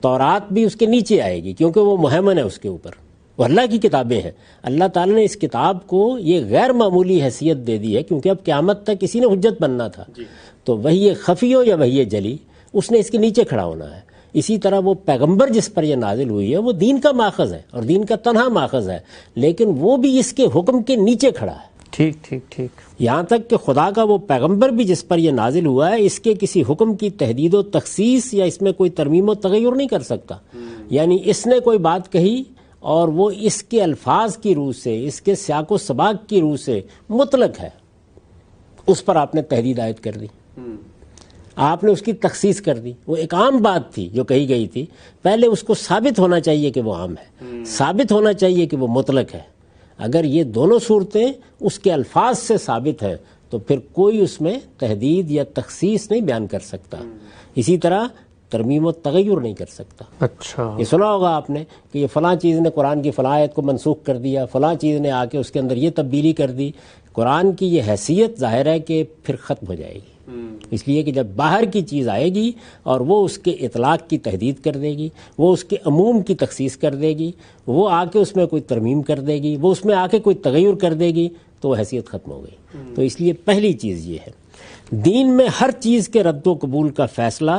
تورات بھی اس کے نیچے آئے گی کیونکہ وہ مہیمن ہے اس کے اوپر، وہ اللہ کی کتابیں ہیں. اللہ تعالیٰ نے اس کتاب کو یہ غیر معمولی حیثیت دے دی ہے کیونکہ اب قیامت تک کسی نے حجت بننا تھا. تو وہی خفی ہو یا وہی جلی، اس نے اس کے نیچے کھڑا ہونا ہے. اسی طرح وہ پیغمبر جس پر یہ نازل ہوئی ہے وہ دین کا ماخذ ہے اور دین کا تنہا ماخذ ہے، لیکن وہ بھی اس کے حکم کے نیچے کھڑا ہے. ٹھیک ٹھیک ٹھیک. یہاں تک کہ خدا کا وہ پیغمبر بھی جس پر یہ نازل ہوا ہے اس کے کسی حکم کی تحدید و تخصیص یا اس میں کوئی ترمیم و تغیر نہیں کر سکتا. یعنی اس نے کوئی بات کہی اور وہ اس کے الفاظ کی روح سے، اس کے سیاق و سباق کی روح سے مطلق ہے، اس پر آپ نے تحدید عائد کر دی، آپ نے اس کی تخصیص کر دی. وہ ایک عام بات تھی جو کہی گئی تھی، پہلے اس کو ثابت ہونا چاہیے کہ وہ عام ہے، ثابت ہونا چاہیے کہ وہ مطلق ہے. اگر یہ دونوں صورتیں اس کے الفاظ سے ثابت ہیں تو پھر کوئی اس میں تحدید یا تخصیص نہیں بیان کر سکتا. اسی طرح ترمیم و تغیر نہیں کر سکتا. اچھا. یہ سنا ہوگا آپ نے کہ یہ فلاں چیز نے قرآن کی فلاں آیت کو منسوخ کر دیا، فلاں چیز نے آ کے اس کے اندر یہ تبدیلی کر دی. قرآن کی یہ حیثیت ظاہر ہے کہ پھر ختم ہو جائے گی، اس لیے کہ جب باہر کی چیز آئے گی اور وہ اس کے اطلاق کی تحدید کر دے گی، وہ اس کے عموم کی تخصیص کر دے گی، وہ آ کے اس میں کوئی ترمیم کر دے گی، وہ اس میں آ کے کوئی تغیر کر دے گی، تو وہ حیثیت ختم ہو گئی. تو اس لیے پہلی چیز یہ ہے، دین میں ہر چیز کے رد و قبول کا فیصلہ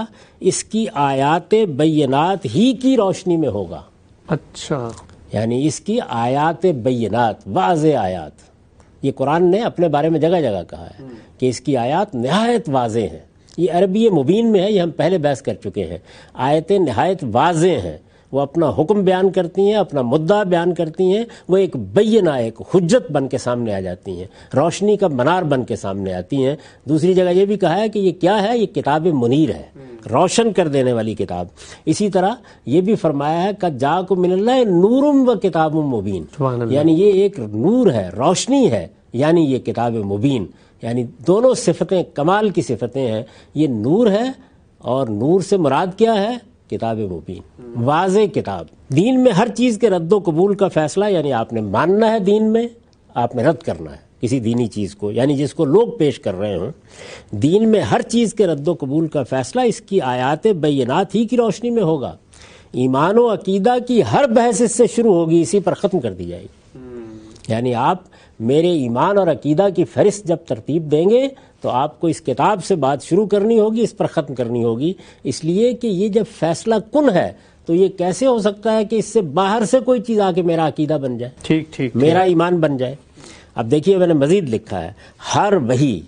اس کی آیات بینات ہی کی روشنی میں ہوگا. اچھا. یعنی اس کی آیات بینات، واضح آیات، یہ قرآن نے اپنے بارے میں جگہ جگہ کہا ہے کہ اس کی آیات نہایت واضح ہیں. یہ عربی مبین میں ہے، یہ ہم پہلے بحث کر چکے ہیں. آیتیں نہایت واضح ہیں، وہ اپنا حکم بیان کرتی ہیں، اپنا مدعا بیان کرتی ہیں، وہ ایک بینہ، ایک حجت بن کے سامنے آ جاتی ہیں، روشنی کا منار بن کے سامنے آتی ہیں. دوسری جگہ یہ بھی کہا ہے کہ یہ کیا ہے، یہ کتاب منیر ہے، روشن کر دینے والی کتاب. اسی طرح یہ بھی فرمایا ہے کہ جاءکم من اللہ نور و کتاب مبین، یعنی یہ ایک نور ہے، روشنی ہے، یعنی یہ کتاب مبین. یعنی دونوں صفتیں کمال کی صفتیں ہیں. یہ نور ہے اور نور سے مراد کیا ہے؟ کتاب مبین، واضح کتاب. دین میں ہر چیز کے رد و قبول کا فیصلہ، یعنی آپ نے ماننا ہے دین میں، آپ نے رد کرنا ہے. کسی دینی چیز کو، یعنی جس کو لوگ پیش کر رہے ہوں، دین میں ہر چیز کے رد و قبول کا فیصلہ اس کی آیات بینات ہی کی روشنی میں ہوگا۔ ایمان و عقیدہ کی ہر بحث اس سے شروع ہوگی، اسی پر ختم کر دی جائے گی۔ یعنی آپ میرے ایمان اور عقیدہ کی فہرست جب ترتیب دیں گے تو آپ کو اس کتاب سے بات شروع کرنی ہوگی، اس پر ختم کرنی ہوگی، اس لیے کہ یہ جب فیصلہ کن ہے تو یہ کیسے ہو سکتا ہے کہ اس سے باہر سے کوئی چیز آ کے میرا عقیدہ بن جائے، ٹھیک میرا ایمان بن جائے۔ اب دیکھیے میں نے مزید لکھا ہے، ہر وحی،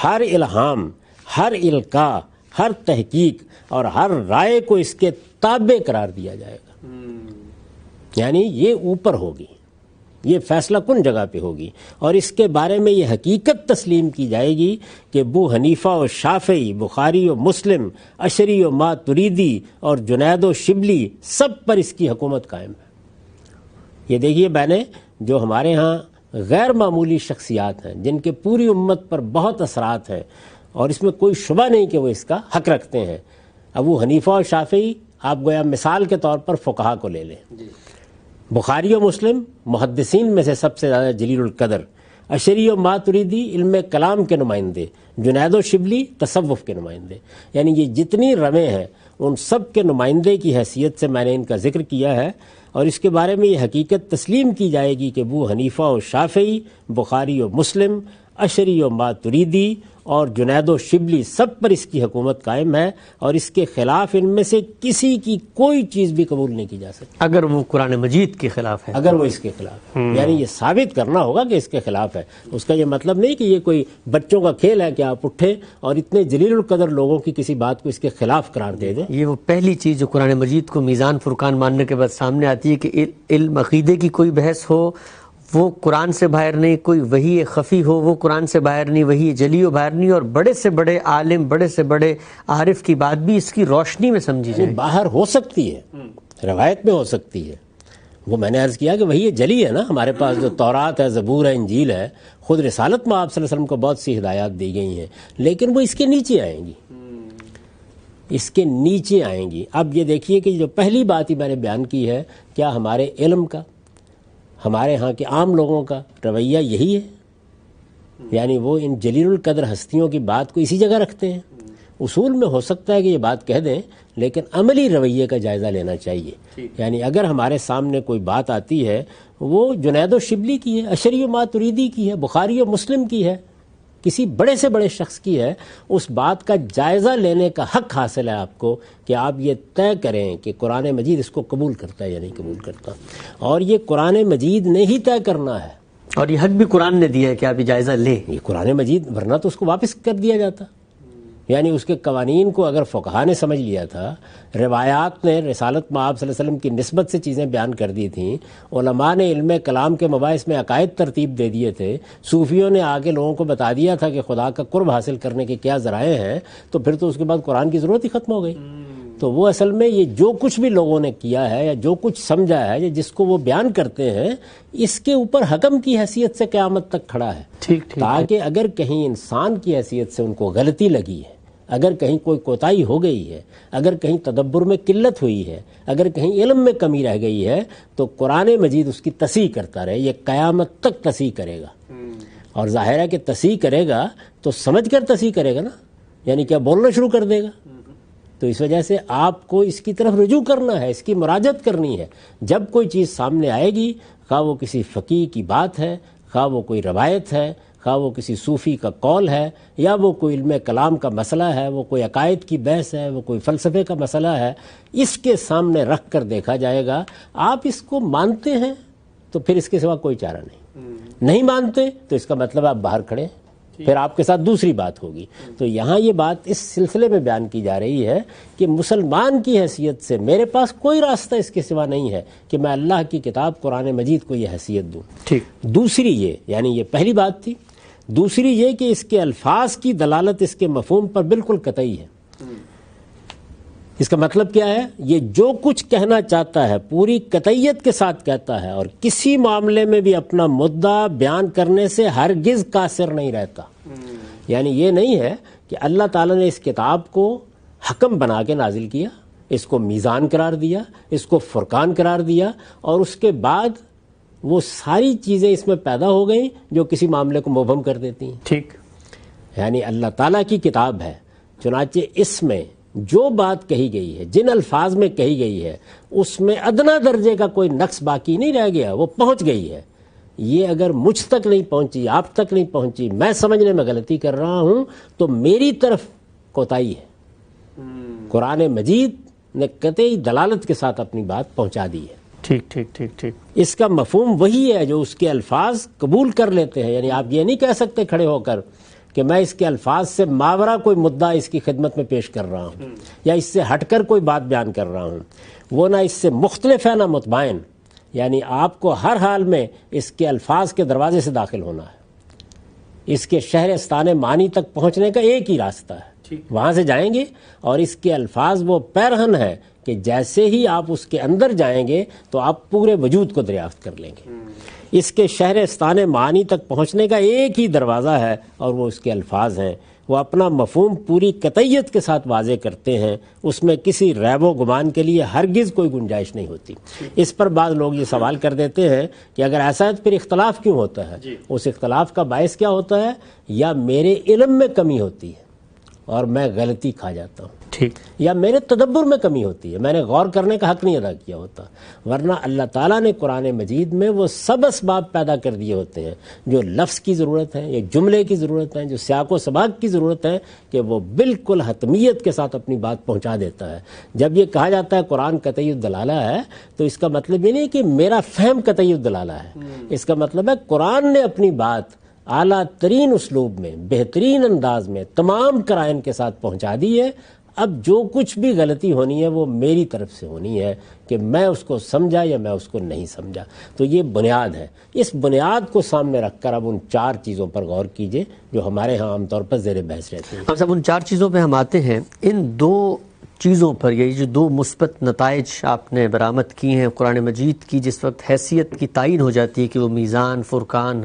ہر الہام، ہر القاء، ہر تحقیق اور ہر رائے کو اس کے تابع قرار دیا جائے گا، یعنی یہ اوپر ہوگی، یہ فیصلہ کن جگہ پہ ہوگی، اور اس کے بارے میں یہ حقیقت تسلیم کی جائے گی کہ ابو حنیفہ و شافعی، بخاری و مسلم، اشری و ماتریدی اور جنید و شبلی سب پر اس کی حکومت قائم ہے۔ یہ دیکھیے میں نے جو ہمارے ہاں غیر معمولی شخصیات ہیں جن کے پوری امت پر بہت اثرات ہیں اور اس میں کوئی شبہ نہیں کہ وہ اس کا حق رکھتے ہیں۔ ابو حنیفہ و شافعی آپ گویا مثال کے طور پر فقہا کو لے لیں، بخاری و مسلم محدثین میں سے سب سے زیادہ جلیل القدر، اشری و ماتریدی علم کلام کے نمائندے، جنید و شبلی تصوف کے نمائندے، یعنی یہ جتنی رویں ہیں ان سب کے نمائندے کی حیثیت سے میں نے ان کا ذکر کیا ہے، اور اس کے بارے میں یہ حقیقت تسلیم کی جائے گی کہ ابو حنیفہ و شافعی، بخاری و مسلم، اشری و ماتریدی اور جنید و شبلی سب پر اس کی حکومت قائم ہے، اور اس کے خلاف ان میں سے کسی کی کوئی چیز بھی قبول نہیں کی جا سکتی اگر وہ قرآن مجید کے خلاف ہے، اگر وہ اس کے خلاف ہے، یعنی یہ ثابت کرنا ہوگا کہ اس کے خلاف ہے۔ اس کا یہ مطلب نہیں کہ یہ کوئی بچوں کا کھیل ہے کہ آپ اٹھیں اور اتنے جلیل القدر لوگوں کی کسی بات کو اس کے خلاف قرار دے دیں۔ یہ وہ پہلی چیز جو قرآن مجید کو میزان فرقان ماننے کے بعد سامنے آتی ہے کہ علم عقیدے کی کوئی بحث ہو وہ قرآن سے باہر نہیں، کوئی وحی خفی ہو وہ قرآن سے باہر نہیں، وحی جلی و باہر نہیں، اور بڑے سے بڑے عالم، بڑے سے بڑے عارف کی بات بھی اس کی روشنی میں سمجھی جائے۔ باہر ہو سکتی ہے، روایت میں ہو سکتی ہے، وہ میں نے عرض کیا کہ وہی جلی ہے نا، ہمارے پاس جو تورات ہے، زبور ہے، انجیل ہے، خود رسالت میں آپ صلی اللہ علیہ وسلم کو بہت سی ہدایات دی گئی ہیں، لیکن وہ اس کے نیچے آئیں گی، اس کے نیچے آئیں گی۔ اب یہ دیکھیے کہ جو پہلی بات ہی میں نے بیان کی ہے، کیا ہمارے علم کا، ہمارے ہاں کے عام لوگوں کا رویہ یہی ہے؟ یعنی وہ ان جلیل القدر ہستیوں کی بات کو اسی جگہ رکھتے ہیں؟ اصول میں ہو سکتا ہے کہ یہ بات کہہ دیں، لیکن عملی رویے کا جائزہ لینا چاہیے۔ یعنی اگر ہمارے سامنے کوئی بات آتی ہے، وہ جنید و شبلی کی ہے، اشری و ماتریدی کی ہے، بخاری و مسلم کی ہے، کسی بڑے سے بڑے شخص کی ہے، اس بات کا جائزہ لینے کا حق حاصل ہے آپ کو کہ آپ یہ طے کریں کہ قرآن مجید اس کو قبول کرتا ہے یا نہیں قبول کرتا، اور یہ قرآن مجید نے ہی طے کرنا ہے، اور یہ حق بھی قرآن نے دیا ہے کہ آپ یہ جائزہ لیں۔ یہ قرآن مجید، ورنہ تو اس کو واپس کر دیا جاتا۔ یعنی اس کے قوانین کو اگر فقہا نے سمجھ لیا تھا، روایات نے رسالت میں آپ صلی اللہ علیہ وسلم کی نسبت سے چیزیں بیان کر دی تھیں، علماء نے علم کلام کے مباحث میں عقائد ترتیب دے دیے تھے، صوفیوں نے آگے لوگوں کو بتا دیا تھا کہ خدا کا قرب حاصل کرنے کے کیا ذرائع ہیں، تو پھر تو اس کے بعد قرآن کی ضرورت ہی ختم ہو گئی۔ تو وہ اصل میں یہ جو کچھ بھی لوگوں نے کیا ہے یا جو کچھ سمجھا ہے یا جس کو وہ بیان کرتے ہیں، اس کے اوپر حکم کی حیثیت سے قیامت تک کھڑا ہے، تاکہ اگر کہیں انسان کی حیثیت سے ان کو غلطی لگی ہے، اگر کہیں کوئی کوتاہی ہو گئی ہے، اگر کہیں تدبر میں قلت ہوئی ہے، اگر کہیں علم میں کمی رہ گئی ہے، تو قرآن مجید اس کی تصحیح کرتا رہے، یہ قیامت تک تصحیح کرے گا۔ اور ظاہر ہے کہ تصحیح کرے گا تو سمجھ کر تصحیح کرے گا نا، یعنی کیا بولنا شروع کر دے گا؟ تو اس وجہ سے آپ کو اس کی طرف رجوع کرنا ہے، اس کی مراجعت کرنی ہے۔ جب کوئی چیز سامنے آئے گی، خواہ وہ کسی فقیہ کی بات ہے، خواہ وہ کوئی روایت ہے، خواہ وہ کسی صوفی کا قول ہے، یا وہ کوئی علم کلام کا مسئلہ ہے، وہ کوئی عقائد کی بحث ہے، وہ کوئی فلسفے کا مسئلہ ہے، اس کے سامنے رکھ کر دیکھا جائے گا۔ آپ اس کو مانتے ہیں تو پھر اس کے سوا کوئی چارہ نہیں مانتے تو اس کا مطلب آپ باہر کھڑے ہیں، پھر آپ کے ساتھ دوسری بات ہوگی۔ تو یہاں یہ بات اس سلسلے میں بیان کی جا رہی ہے کہ مسلمان کی حیثیت سے میرے پاس کوئی راستہ اس کے سوا نہیں ہے کہ میں اللہ کی کتاب قرآن مجید کو یہ حیثیت دوں۔ دوسری یہ، یعنی یہ پہلی بات تھی، دوسری یہ کہ اس کے الفاظ کی دلالت اس کے مفہوم پر بالکل قطعی ہے۔ اس کا مطلب کیا ہے؟ یہ جو کچھ کہنا چاہتا ہے پوری قطعیت کے ساتھ کہتا ہے، اور کسی معاملے میں بھی اپنا مدعا بیان کرنے سے ہرگز قاصر نہیں رہتا۔ یعنی یہ نہیں ہے کہ اللہ تعالیٰ نے اس کتاب کو حکم بنا کے نازل کیا، اس کو میزان قرار دیا، اس کو فرقان قرار دیا، اور اس کے بعد وہ ساری چیزیں اس میں پیدا ہو گئیں جو کسی معاملے کو مبہم کر دیتی ہیں. ٹھیک. یعنی اللہ تعالیٰ کی کتاب ہے، چنانچہ اس میں جو بات کہی گئی ہے، جن الفاظ میں کہی گئی ہے، اس میں ادنا درجے کا کوئی نقص باقی نہیں رہ گیا، وہ پہنچ گئی ہے. یہ اگر مجھ تک نہیں پہنچی، آپ تک نہیں پہنچی، میں سمجھنے میں غلطی کر رہا ہوں تو میری طرف کوتاہی ہے. قرآن مجید نے قطعی دلالت کے ساتھ اپنی بات پہنچا دی ہے. ٹھیک ٹھیک ٹھیک ٹھیک. اس کا مفہوم وہی ہے جو اس کے الفاظ قبول کر لیتے ہیں. یعنی آپ یہ نہیں کہہ سکتے کھڑے ہو کر کہ میں اس کے الفاظ سے ماورا کوئی مدعا اس کی خدمت میں پیش کر رہا ہوں یا اس سے ہٹ کر کوئی بات بیان کر رہا ہوں. وہ نہ اس سے مختلف ہے نہ متباین. یعنی آپ کو ہر حال میں اس کے الفاظ کے دروازے سے داخل ہونا ہے. اس کے شہرستان معانی تک پہنچنے کا ایک ہی راستہ ہے، وہاں سے جائیں گے. اور اس کے الفاظ وہ پیرہن ہے کہ جیسے ہی آپ اس کے اندر جائیں گے تو آپ پورے وجود کو دریافت کر لیں گے. اس کے شہرستان معانی تک پہنچنے کا ایک ہی دروازہ ہے اور وہ اس کے الفاظ ہیں. وہ اپنا مفہوم پوری قطعیت کے ساتھ واضح کرتے ہیں، اس میں کسی ریب و گمان کے لیے ہرگز کوئی گنجائش نہیں ہوتی. اس پر بعض لوگ یہ سوال کر دیتے ہیں کہ اگر ایسا ہے تو پھر اختلاف کیوں ہوتا ہے؟ اس اختلاف کا باعث کیا ہوتا ہے؟ یا میرے علم میں کمی ہوتی ہے اور میں غلطی کھا جاتا ہوں، ٹھیک، یا میرے تدبر میں کمی ہوتی ہے، میں نے غور کرنے کا حق نہیں ادا کیا ہوتا. ورنہ اللہ تعالیٰ نے قرآن مجید میں وہ سب اسباب پیدا کر دیے ہوتے ہیں جو لفظ کی ضرورت ہے، یا جملے کی ضرورت ہے، جو سیاق و سباق کی ضرورت ہے، کہ وہ بالکل حتمیت کے ساتھ اپنی بات پہنچا دیتا ہے. جب یہ کہا جاتا ہے قرآن قطعی الدلالہ ہے تو اس کا مطلب یہ نہیں کہ میرا فہم قطعی الدلالہ ہے. اس کا مطلب ہے قرآن نے اپنی بات اعلیٰ ترین اسلوب میں، بہترین انداز میں، تمام قرائن کے ساتھ پہنچا دی ہے. اب جو کچھ بھی غلطی ہونی ہے وہ میری طرف سے ہونی ہے کہ میں اس کو سمجھا یا میں اس کو نہیں سمجھا. تو یہ بنیاد ہے. اس بنیاد کو سامنے رکھ کر اب ان 4 چیزوں پر غور کیجئے جو ہمارے ہاں عام طور پر زیر بحث رہتی ہیں. ہم صاحب ان 4 چیزوں پہ ہم آتے ہیں. ان 2 چیزوں پر، یہ جو 2 مثبت نتائج آپ نے برآمد کی ہیں قرآن مجید کی، جس وقت حیثیت کی تعین ہو جاتی ہے کہ وہ میزان، فرقان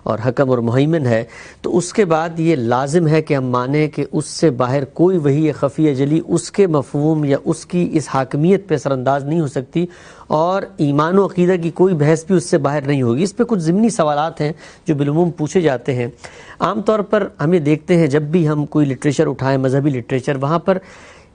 اور حکم اور مہیمن ہے، تو اس کے بعد یہ لازم ہے کہ ہم مانیں کہ اس سے باہر کوئی وحی خفیہ جلی اس کے مفہوم یا اس کی اس حاکمیت پہ اثر انداز نہیں ہو سکتی، اور ایمان و عقیدہ کی کوئی بحث بھی اس سے باہر نہیں ہوگی. اس پہ کچھ ضمنی سوالات ہیں جو بالعموم پوچھے جاتے ہیں. عام طور پر ہم یہ دیکھتے ہیں جب بھی ہم کوئی لٹریچر اٹھائیں، مذہبی لٹریچر، وہاں پر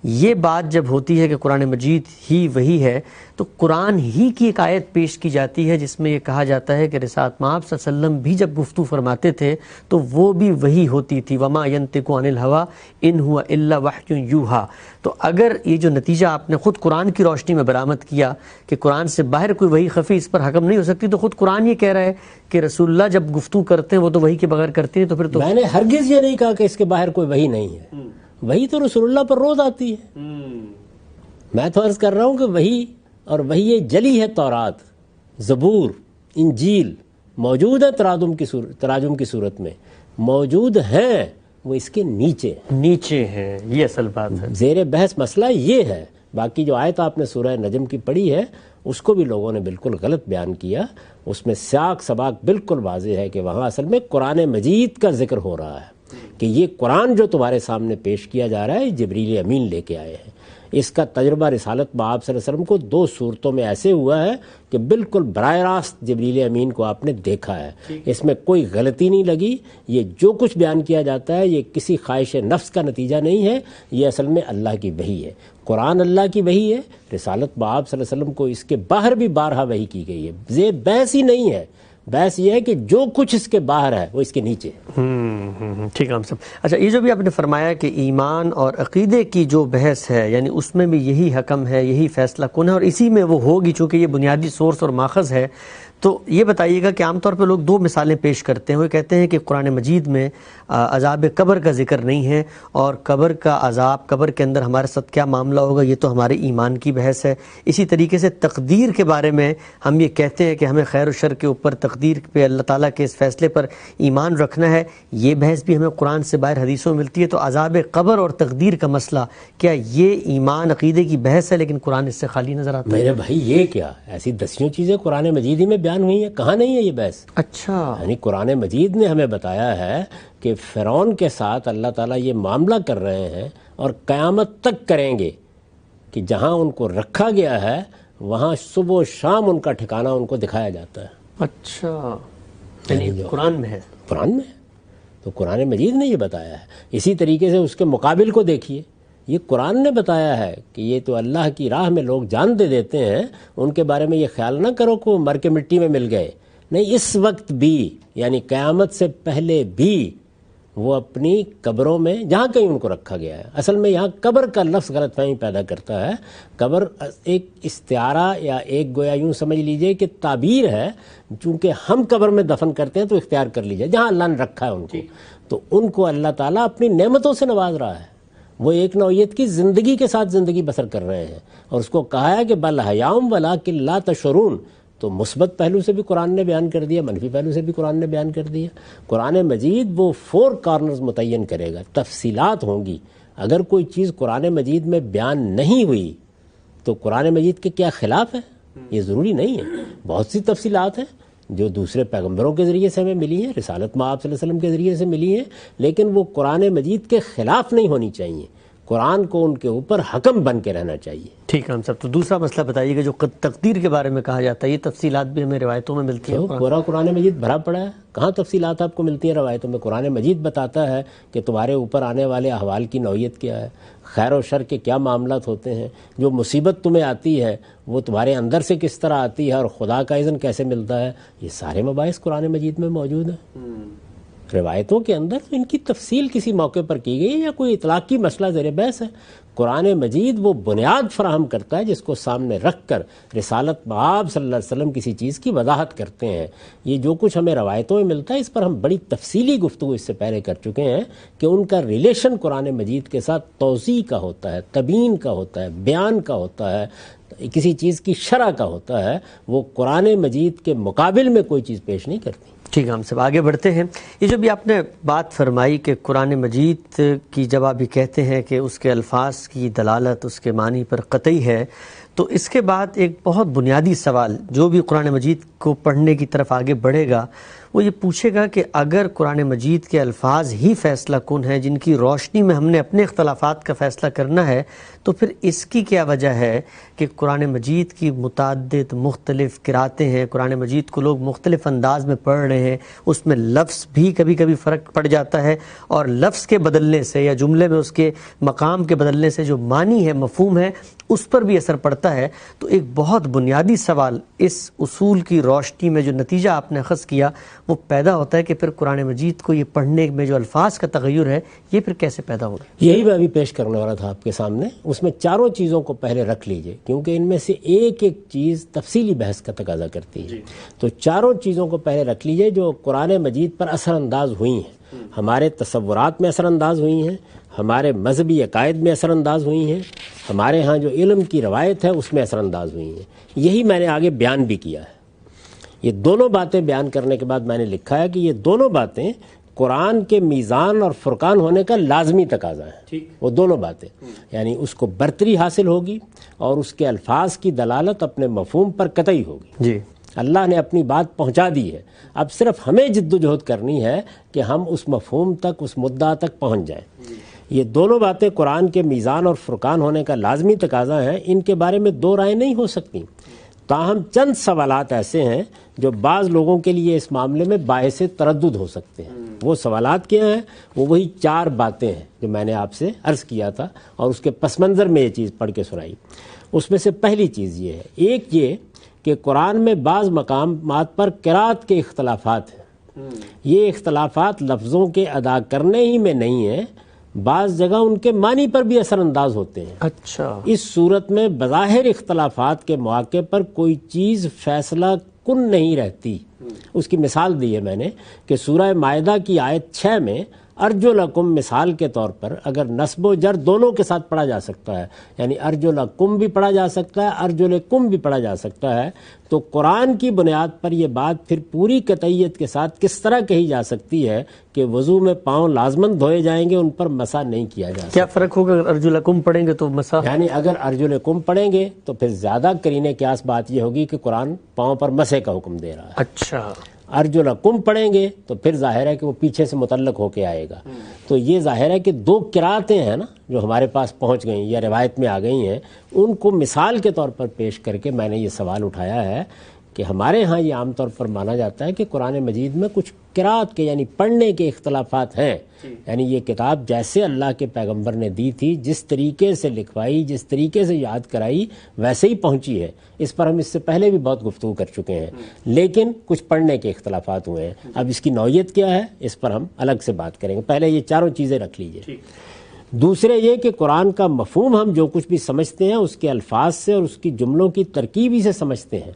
یہ بات جب ہوتی ہے کہ قرآن مجید ہی وہی ہے تو قرآن ہی کی ایک آیت پیش کی جاتی ہے جس میں یہ کہا جاتا ہے کہ رسالت مآب صلی اللہ علیہ وسلم بھی جب گفتگو فرماتے تھے تو وہ بھی وہی ہوتی تھی. وما ینطق عن الهوى ان هو الا وحی یوحی. تو اگر یہ جو نتیجہ آپ نے خود قرآن کی روشنی میں برآمد کیا کہ قرآن سے باہر کوئی وحی خفی اس پر حکم نہیں ہو سکتی، تو خود قرآن یہ کہہ رہا ہے کہ رسول اللہ جب گفتگو کرتے ہیں وہ تو وحی کے بغیر کرتے ہیں. تو پھر تو میں نے ہرگز یہ نہیں کہا کہ اس کے باہر کوئی وحی نہیں ہے. وہی تو رسول اللہ پر روز آتی ہے. میں تو عرض کر رہا ہوں کہ وہی، اور وہی جلی ہے تورات، زبور، انجیل موجود ہے تراجم کی صورت میں موجود ہیں، وہ اس کے نیچے ہیں. یہ اصل بات ہے. زیر بحث مسئلہ یہ ہے. باقی جو آیت آپ نے سورہ نجم کی پڑھی ہے اس کو بھی لوگوں نے بالکل غلط بیان کیا. اس میں سیاق سباق بالکل واضح ہے کہ وہاں اصل میں قرآن مجید کا ذکر ہو رہا ہے کہ یہ قرآن جو تمہارے سامنے پیش کیا جا رہا ہے جبریل امین لے کے آئے ہیں. اس کا تجربہ رسالت مآب صلی اللہ علیہ وسلم کو 2 صورتوں میں ایسے ہوا ہے کہ بالکل براہ راست جبریل امین کو آپ نے دیکھا ہے. اس میں کوئی غلطی نہیں لگی. یہ جو کچھ بیان کیا جاتا ہے یہ کسی خواہش نفس کا نتیجہ نہیں ہے، یہ اصل میں اللہ کی وحی ہے. قرآن اللہ کی وحی ہے. رسالت مآب صلی اللہ علیہ وسلم کو اس کے باہر بھی بارہا وحی کی گئی ہے. زیر بحث ہی نہیں ہے. بحث یہ ہے کہ جو کچھ اس کے باہر ہے وہ اس کے نیچے ہے. ٹھیک ہے. ہم سب اچھا، یہ جو بھی آپ نے فرمایا کہ ایمان اور عقیدے کی جو بحث ہے، یعنی اس میں بھی یہی حکم ہے، یہی فیصلہ کن ہے، اور اسی میں وہ ہوگی چونکہ یہ بنیادی سورس اور ماخذ ہے. تو یہ بتائیے گا کہ عام طور پہ لوگ 2 مثالیں پیش کرتے ہیں. وہ کہتے ہیں کہ قرآن مجید میں عذاب قبر کا ذکر نہیں ہے، اور قبر کا عذاب، قبر کے اندر ہمارے ساتھ کیا معاملہ ہوگا، یہ تو ہمارے ایمان کی بحث ہے. اسی طریقے سے تقدیر کے بارے میں ہم یہ کہتے ہیں کہ ہمیں خیر و شر کے اوپر، تقدیر پہ، اللہ تعالیٰ کے اس فیصلے پر ایمان رکھنا ہے. یہ بحث بھی ہمیں قرآن سے باہر حدیثوں میں ملتی ہے. تو عذاب قبر اور تقدیر کا مسئلہ، کیا یہ ایمان عقیدے کی بحث ہے لیکن قرآن اس سے خالی نظر آتا ہے؟ میرے بھائی یہ کیا ایسی دسیوں چیزیں قرآن مجید ہی میں بیان ہوئی ہیں؟ کہاں نہیں ہے یہ بحث؟ اچھا، یعنی قرآن مجید نے ہمیں بتایا ہے کہ فرعون کے ساتھ اللہ تعالیٰ یہ معاملہ کر رہے ہیں اور قیامت تک کریں گے کہ جہاں ان کو رکھا گیا ہے وہاں صبح و شام ان کا ٹھکانہ ان کو دکھایا جاتا ہے. اچھا، یعنی قرآن میں ہے؟ قرآن میں ہے، تو قرآن مجید نے یہ بتایا ہے. اسی طریقے سے اس کے مقابل کو دیکھیے، یہ قرآن نے بتایا ہے کہ یہ تو اللہ کی راہ میں لوگ جان دے دیتے ہیں، ان کے بارے میں یہ خیال نہ کرو کہ وہ مر کے مٹی میں مل گئے. نہیں، اس وقت بھی یعنی قیامت سے پہلے بھی وہ اپنی قبروں میں جہاں کہیں ان کو رکھا گیا ہے. اصل میں یہاں قبر کا لفظ غلط فہمی پیدا کرتا ہے. قبر ایک استعارہ یا ایک گویا یوں سمجھ لیجئے کہ تعبیر ہے، چونکہ ہم قبر میں دفن کرتے ہیں تو اختیار کر لیجئے جہاں اللہ نے رکھا ہے ان کو، تو ان کو اللہ تعالیٰ اپنی نعمتوں سے نواز رہا ہے. وہ ایک نوعیت کی زندگی کے ساتھ زندگی بسر کر رہے ہیں، اور اس کو کہا ہے کہ بل حیاؤم ولکن لا تشعرون. تو مثبت پہلو سے بھی قرآن نے بیان کر دیا، منفی پہلو سے بھی قرآن نے بیان کر دیا. قرآن مجید وہ 4 کارنرز متعین کرے گا، تفصیلات ہوں گی. اگر کوئی چیز قرآن مجید میں بیان نہیں ہوئی تو قرآن مجید کے کیا خلاف ہے؟ یہ ضروری نہیں ہے. بہت سی تفصیلات ہیں جو دوسرے پیغمبروں کے ذریعے سے ہمیں ملی ہیں، رسالت مآب صلی اللہ علیہ وسلم کے ذریعے سے ملی ہیں، لیکن وہ قرآن مجید کے خلاف نہیں ہونی چاہیے. قرآن کو ان کے اوپر حکم بن کے رہنا چاہیے. ٹھیک ہے ہم صاحب. تو دوسرا مسئلہ بتائیے کہ جو تقدیر کے بارے میں کہا جاتا ہے، یہ تفصیلات بھی ہمیں روایتوں میں ملتی ہیں؟ پورا قرآن مجید بھرا پڑا ہے. کہاں تفصیلات آپ کو ملتی ہیں روایتوں میں؟ قرآن مجید بتاتا ہے کہ تمہارے اوپر آنے والے احوال کی نوعیت کیا ہے، خیر و شر کے کیا معاملات ہوتے ہیں، جو مصیبت تمہیں آتی ہے وہ تمہارے اندر سے کس طرح آتی ہے، اور خدا کا اذن کیسے ملتا ہے. یہ سارے مباحث قرآن مجید میں موجود ہیں. روایتوں کے اندر ان کی تفصیل کسی موقع پر کی گئی یا کوئی اطلاقی مسئلہ زیر بحث ہے. قرآن مجید وہ بنیاد فراہم کرتا ہے جس کو سامنے رکھ کر رسالت مآب صلی اللہ علیہ وسلم کسی چیز کی وضاحت کرتے ہیں. یہ جو کچھ ہمیں روایتوں میں ملتا ہے اس پر ہم بڑی تفصیلی گفتگو اس سے پہلے کر چکے ہیں کہ ان کا ریلیشن قرآن مجید کے ساتھ توضیح کا ہوتا ہے، تبیین کا ہوتا ہے، بیان کا ہوتا ہے، کسی چیز کی شرح کا ہوتا ہے. وہ قرآن مجید کے مقابل میں کوئی چیز پیش نہیں کرتی. ٹھیک ہے ہم سب آگے بڑھتے ہیں. یہ جو بھی آپ نے بات فرمائی کہ قرآن مجید کی جب آپ بھی کہتے ہیں کہ اس کے الفاظ کی دلالت اس کے معنی پر قطعی ہے، تو اس کے بعد ایک بہت بنیادی سوال جو بھی قرآن مجید کو پڑھنے کی طرف آگے بڑھے گا وہ یہ پوچھے گا کہ اگر قرآن مجید کے الفاظ ہی فیصلہ کن ہیں جن کی روشنی میں ہم نے اپنے اختلافات کا فیصلہ کرنا ہے، تو پھر اس کی کیا وجہ ہے کہ قرآن مجید کی متعدد مختلف قراتیں ہیں، قرآن مجید کو لوگ مختلف انداز میں پڑھ رہے ہیں، اس میں لفظ بھی کبھی کبھی فرق پڑ جاتا ہے، اور لفظ کے بدلنے سے یا جملے میں اس کے مقام کے بدلنے سے جو معنی ہے، مفہوم ہے، اس پر بھی اثر پڑتا ہے. تو ایک بہت بنیادی سوال اس اصول کی روشنی میں جو نتیجہ آپ نے اخذ کیا وہ پیدا ہوتا ہے کہ پھر قرآن مجید کو یہ پڑھنے میں جو الفاظ کا تغیر ہے یہ پھر کیسے پیدا ہوگا؟ یہی میں ابھی پیش کرنے والا تھا آپ کے سامنے. اس میں چاروں چیزوں کو پہلے رکھ لیجئے کیونکہ ان میں سے ایک ایک چیز تفصیلی بحث کا تقاضا کرتی ہے. تو چاروں چیزوں کو پہلے رکھ لیجئے جو قرآن مجید پر اثر انداز ہوئی ہیں، ہمارے تصورات میں اثر انداز ہوئی ہیں، ہمارے مذہبی عقائد میں اثر انداز ہوئی ہیں، ہمارے ہاں جو علم کی روایت ہے اس میں اثر انداز ہوئی ہیں. یہی میں نے آگے بیان بھی کیا ہے. یہ دونوں باتیں بیان کرنے کے بعد میں نے لکھا ہے کہ یہ دونوں باتیں قرآن کے میزان اور فرقان ہونے کا لازمی تقاضا ہے. وہ دونوں باتیں یعنی اس کو برتری حاصل ہوگی اور اس کے الفاظ کی دلالت اپنے مفہوم پر قطعی ہوگی. جی اللہ نے اپنی بات پہنچا دی ہے، اب صرف ہمیں جد و جہد کرنی ہے کہ ہم اس مفہوم تک، اس مدعا تک پہنچ جائیں. یہ دونوں باتیں قرآن کے میزان اور فرقان ہونے کا لازمی تقاضا ہیں. ان کے بارے میں دو رائے نہیں ہو سکتی. تاہم چند سوالات ایسے ہیں جو بعض لوگوں کے لیے اس معاملے میں باعث تردد ہو سکتے ہیں. وہ سوالات کیا ہیں؟ وہ وہی 4 باتیں ہیں جو میں نے آپ سے عرض کیا تھا اور اس کے پس منظر میں یہ چیز پڑھ کے سنائی. اس میں سے پہلی چیز یہ ہے، ایک یہ کہ قرآن میں بعض مقامات پر قرات کے اختلافات ہیں. یہ اختلافات لفظوں کے ادا کرنے ہی میں نہیں ہیں، بعض جگہ ان کے معنی پر بھی اثر انداز ہوتے ہیں. اچھا، اس صورت میں بظاہر اختلافات کے مواقع پر کوئی چیز فیصلہ کن نہیں رہتی. اس کی مثال دی ہے میں نے کہ سورہ مائدہ کی آیت 6 میں ارجلکم مثال کے طور پر اگر نصب و جر دونوں کے ساتھ پڑھا جا سکتا ہے، یعنی ارجلکم بھی پڑھا جا سکتا ہے، ارجلکم بھی پڑھا جا سکتا ہے، تو قرآن کی بنیاد پر یہ بات پھر پوری قطعیت کے ساتھ کس طرح کہی جا سکتی ہے کہ وضو میں پاؤں لازماً دھوئے جائیں گے، ان پر مسح نہیں کیا جا سکتا. کیا فرق ہوگا اگر ارجلکم پڑھیں گے تو مسح؟ یعنی اگر ارجلکم پڑھیں گے تو پھر زیادہ قرینے قیاس بات یہ ہوگی کہ قرآن پاؤں پر مسح کا حکم دے رہا ہے. اچھا، ارجلکم پڑھیں گے تو پھر ظاہر ہے کہ وہ پیچھے سے متعلق ہو کے آئے گا. تو یہ ظاہر ہے کہ 2 قراتیں ہیں نا جو ہمارے پاس پہنچ گئیں یا روایت میں آ گئی ہیں، ان کو مثال کے طور پر پیش کر کے میں نے یہ سوال اٹھایا ہے کہ ہمارے ہاں یہ عام طور پر مانا جاتا ہے کہ قرآن مجید میں کچھ قرات کے یعنی پڑھنے کے اختلافات ہیں، یعنی یہ کتاب جیسے اللہ کے پیغمبر نے دی تھی، جس طریقے سے لکھوائی، جس طریقے سے یاد کرائی، ویسے ہی پہنچی ہے۔ اس پر ہم اس سے پہلے بھی بہت گفتگو کر چکے ہیں، لیکن کچھ پڑھنے کے اختلافات ہوئے ہیں۔ اب اس کی نوعیت کیا ہے، اس پر ہم الگ سے بات کریں گے۔ پہلے یہ چاروں چیزیں رکھ لیجئے۔ دوسرے یہ کہ قرآن کا مفہوم ہم جو کچھ بھی سمجھتے ہیں اس کے الفاظ سے اور اس کی جملوں کی ترکیبی سے سمجھتے ہیں۔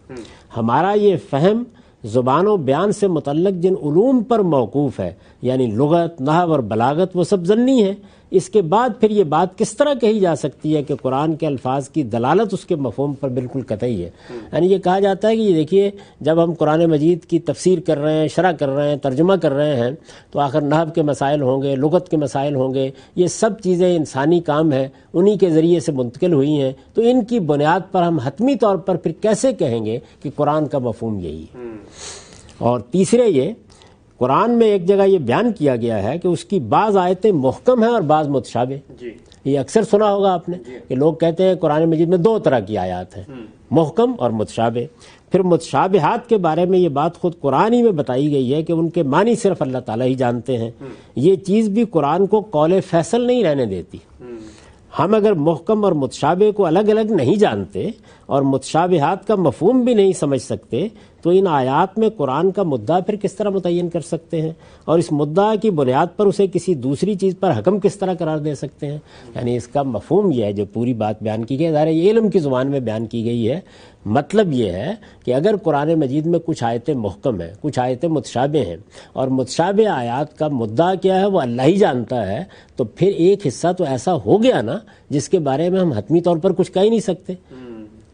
ہمارا یہ فہم زبان و بیان سے متعلق جن علوم پر موقوف ہے، یعنی لغت، نحو اور بلاغت، وہ سب ضمنی ہے۔ اس کے بعد پھر یہ بات کس طرح کہی جا سکتی ہے کہ قرآن کے الفاظ کی دلالت اس کے مفہوم پر بالکل قطعی ہے؟ یعنی یہ کہا جاتا ہے کہ یہ دیکھیے، جب ہم قرآن مجید کی تفسیر کر رہے ہیں، شرح کر رہے ہیں، ترجمہ کر رہے ہیں، تو آخر نحو کے مسائل ہوں گے، لغت کے مسائل ہوں گے، یہ سب چیزیں انسانی کام ہے، انہی کے ذریعے سے منتقل ہوئی ہیں، تو ان کی بنیاد پر ہم حتمی طور پر پھر کیسے کہیں گے کہ قرآن کا مفہوم یہی ہے؟ اور تیسرے یہ قرآن میں ایک جگہ یہ بیان کیا گیا ہے کہ اس کی بعض آیتیں محکم ہیں اور بعض متشابہ۔ یہ اکثر سنا ہوگا آپ نے کہ لوگ کہتے ہیں قرآن مجید میں دو طرح کی آیات ہیں، محکم اور متشابہ۔ پھر متشابہات کے بارے میں یہ بات خود قرآن ہی میں بتائی گئی ہے کہ ان کے معنی صرف اللہ تعالیٰ ہی جانتے ہیں۔ یہ چیز بھی قرآن کو قول فیصل نہیں رہنے دیتی۔ ہم اگر محکم اور متشابہ کو الگ الگ نہیں جانتے اور متشابہات کا مفہوم بھی نہیں سمجھ سکتے تو ان آیات میں قرآن کا مدعا پھر کس طرح متعین کر سکتے ہیں، اور اس مدعا کی بنیاد پر اسے کسی دوسری چیز پر حکم کس طرح قرار دے سکتے ہیں؟ یعنی اس کا مفہوم یہ ہے، جو پوری بات بیان کی گئی ہے، یہ علم کی زبان میں بیان کی گئی ہے۔ مطلب یہ ہے کہ اگر قرآن مجید میں کچھ آیتیں محکم ہیں، کچھ آیتیں متشابہ ہیں، اور متشابہ آیات کا مدعا کیا ہے وہ اللہ ہی جانتا ہے، تو پھر ایک حصہ تو ایسا ہو گیا نا جس کے بارے میں ہم حتمی طور پر کچھ کہہ ہی نہیں سکتے۔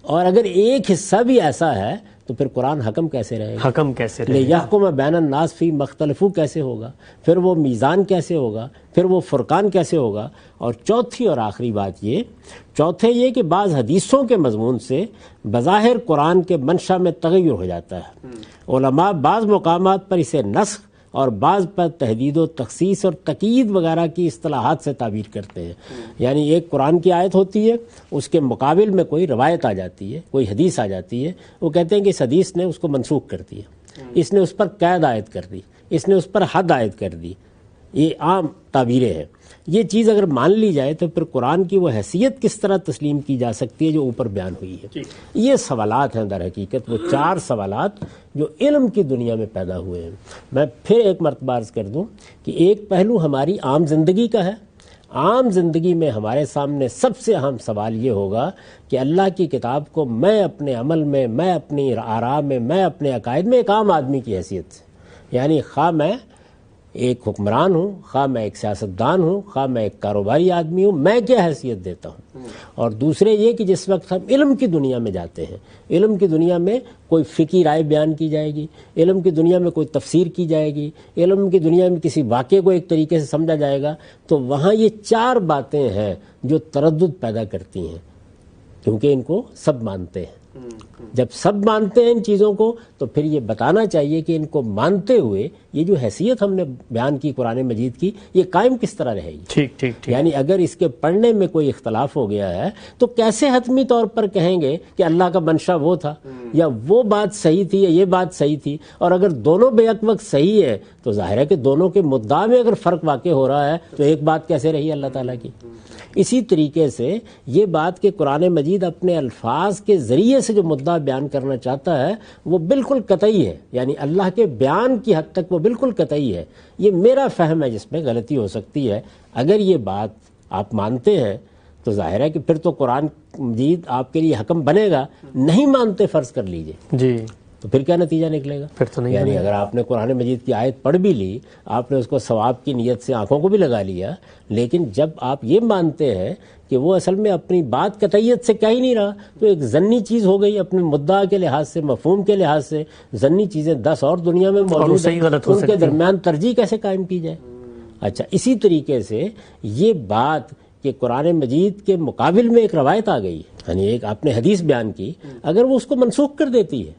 اور اگر ایک حصہ بھی ایسا ہے تو پھر قرآن حکم کیسے رہے گا؟ حکم کیسے رہے گا؟ یحکم بین الناس فی مختلفو کیسے ہوگا؟ پھر وہ میزان کیسے ہوگا؟ پھر وہ فرقان کیسے ہوگا؟ اور چوتھی اور آخری بات یہ کہ بعض حدیثوں کے مضمون سے بظاہر قرآن کے منشا میں تغیر ہو جاتا ہے۔ علماء بعض مقامات پر اسے نسخ اور بعض پر تحدید و تخصیص اور تقیید وغیرہ کی اصطلاحات سے تعبیر کرتے ہیں۔ یعنی ایک قرآن کی آیت ہوتی ہے، اس کے مقابل میں کوئی روایت آ جاتی ہے، کوئی حدیث آ جاتی ہے، وہ کہتے ہیں کہ اس حدیث نے اس کو منسوخ کر دیا، اس نے اس پر قید عائد کر دی، اس نے اس پر حد عائد کر دی۔ یہ عام تعبیریں ہیں۔ یہ چیز اگر مان لی جائے تو پھر قرآن کی وہ حیثیت کس طرح تسلیم کی جا سکتی ہے جو اوپر بیان ہوئی ہے؟ یہ سوالات ہیں در حقیقت، وہ 4 سوالات جو علم کی دنیا میں پیدا ہوئے ہیں۔ میں پھر ایک مرتبہ عرض کر دوں کہ ایک پہلو ہماری عام زندگی کا ہے۔ عام زندگی میں ہمارے سامنے سب سے اہم سوال یہ ہوگا کہ اللہ کی کتاب کو میں اپنے عمل میں، میں اپنی آراء میں، میں اپنے عقائد میں ایک عام آدمی کی حیثیت سے، یعنی خواہ میں ایک حکمران ہوں، خواہ میں ایک سیاستدان ہوں، خواہ میں ایک کاروباری آدمی ہوں، میں کیا حیثیت دیتا ہوں؟ اور دوسرے یہ کہ جس وقت ہم علم کی دنیا میں جاتے ہیں، علم کی دنیا میں کوئی فقہی رائے بیان کی جائے گی، علم کی دنیا میں کوئی تفسیر کی جائے گی، علم کی دنیا میں کسی واقعے کو ایک طریقے سے سمجھا جائے گا، تو وہاں یہ 4 باتیں ہیں جو تردد پیدا کرتی ہیں، کیونکہ ان کو سب مانتے ہیں۔ جب سب مانتے ہیں ان چیزوں کو تو پھر یہ بتانا چاہیے کہ ان کو مانتے ہوئے یہ جو حیثیت ہم نے بیان کی قرآن مجید کی، یہ قائم کس طرح رہے گی؟ ٹھیک۔ یعنی اگر اس کے پڑھنے میں کوئی اختلاف ہو گیا ہے تو کیسے حتمی طور پر کہیں گے کہ اللہ کا منشا وہ تھا، یا وہ بات صحیح تھی، یا یہ بات صحیح تھی؟ اور اگر دونوں بیک وقت صحیح ہے تو ظاہر ہے کہ دونوں کے مدعا میں اگر فرق واقع ہو رہا ہے تو ایک بات کیسے رہی اللہ تعالیٰ کی؟ اسی طریقے سے یہ بات کہ قرآن مجید اپنے الفاظ کے ذریعے سے جو مدعا بیان کرنا چاہتا ہے وہ بالکل قطعی ہے، یعنی اللہ کے بیان کی حد تک وہ بالکل قطعی ہے۔ یہ میرا فہم ہے جس میں غلطی ہو سکتی ہے۔ اگر یہ بات آپ مانتے ہیں تو ظاہر ہے کہ پھر تو قرآن مجید آپ کے لیے حکم بنے گا، نہیں مانتے فرض کر لیجئے تو پھر کیا نتیجہ نکلے گا؟ پھر تو نہیں، یعنی اگر آپ نے قرآن مجید کی آیت پڑھ بھی لی، آپ نے اس کو ثواب کی نیت سے آنکھوں کو بھی لگا لیا، لیکن جب آپ یہ مانتے ہیں کہ وہ اصل میں اپنی بات قطعیت سے کہہ ہی نہیں رہا، تو ایک ضنی چیز ہو گئی، اپنے مدعا کے لحاظ سے، مفہوم کے لحاظ سے ضنی چیزیں 10 اور دنیا میں موجود ہیں، ان کے درمیان ترجیح کیسے قائم کی جائے؟ اچھا، اسی طریقے سے یہ بات کہ قرآن مجید کے مقابل میں ایک روایت آ گئی، یعنی ایک آپ نے حدیث بیان کی، اگر وہ اس کو منسوخ کر دیتی ہے،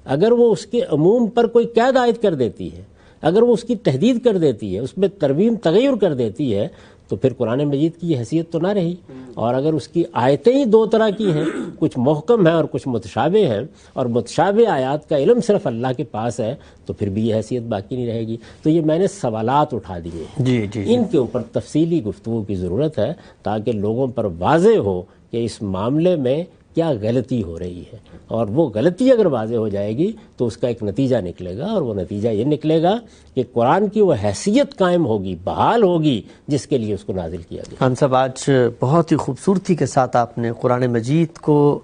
اگر وہ اس کے عموم پر کوئی قید عائد کر دیتی ہے، اگر وہ اس کی تحدید کر دیتی ہے، اس میں ترمیم تغیر کر دیتی ہے، تو پھر قرآن مجید کی یہ حیثیت تو نہ رہی. اور اگر اس کی آیتیں ہی دو طرح کی ہیں، کچھ محکم ہیں اور کچھ متشابہ ہیں، اور متشابہ آیات کا علم صرف اللہ کے پاس ہے، تو پھر بھی یہ حیثیت باقی نہیں رہے گی. تو یہ میں نے سوالات اٹھا دیے ہیں، جی ان کے اوپر تفصیلی گفتگو کی ضرورت ہے تاکہ لوگوں پر واضح ہو کہ اس معاملے میں کیا غلطی ہو رہی ہے. اور وہ غلطی اگر واضح ہو جائے گی تو اس کا ایک نتیجہ نکلے گا، اور وہ نتیجہ یہ نکلے گا کہ قرآن کی وہ حیثیت قائم ہوگی، بحال ہوگی جس کے لیے اس کو نازل کیا گیا. خان صاحب، آج بہت ہی خوبصورتی کے ساتھ آپ نے قرآن مجید کو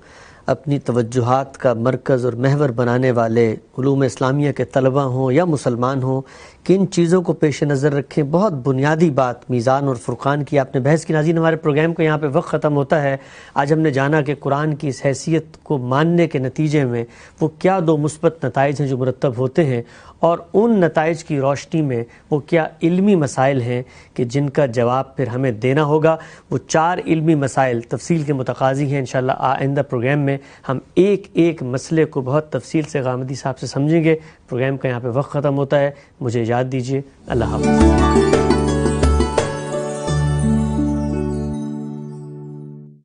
اپنی توجہات کا مرکز اور محور بنانے والے علوم اسلامیہ کے طلبہ ہوں یا مسلمان ہوں، کن چیزوں کو پیش نظر رکھیں. بہت بنیادی بات میزان اور فرقان کی آپ نے بحث کی. ناظرین، ہمارے پروگرام کو یہاں پہ وقت ختم ہوتا ہے. آج ہم نے جانا کہ قرآن کی اس حیثیت کو ماننے کے نتیجے میں وہ کیا دو مثبت نتائج ہیں جو مرتب ہوتے ہیں، اور ان نتائج کی روشنی میں وہ کیا علمی مسائل ہیں کہ جن کا جواب پھر ہمیں دینا ہوگا. وہ 4 علمی مسائل تفصیل کے متقاضی ہیں. انشاءاللہ آئندہ پروگرام میں ہم ایک ایک مسئلے کو بہت تفصیل سے غامدی صاحب سے سمجھیں گے. پروگرام کا یہاں پہ وقت ختم ہوتا ہے. مجھے اجازت دیجیے. اللہ حافظ.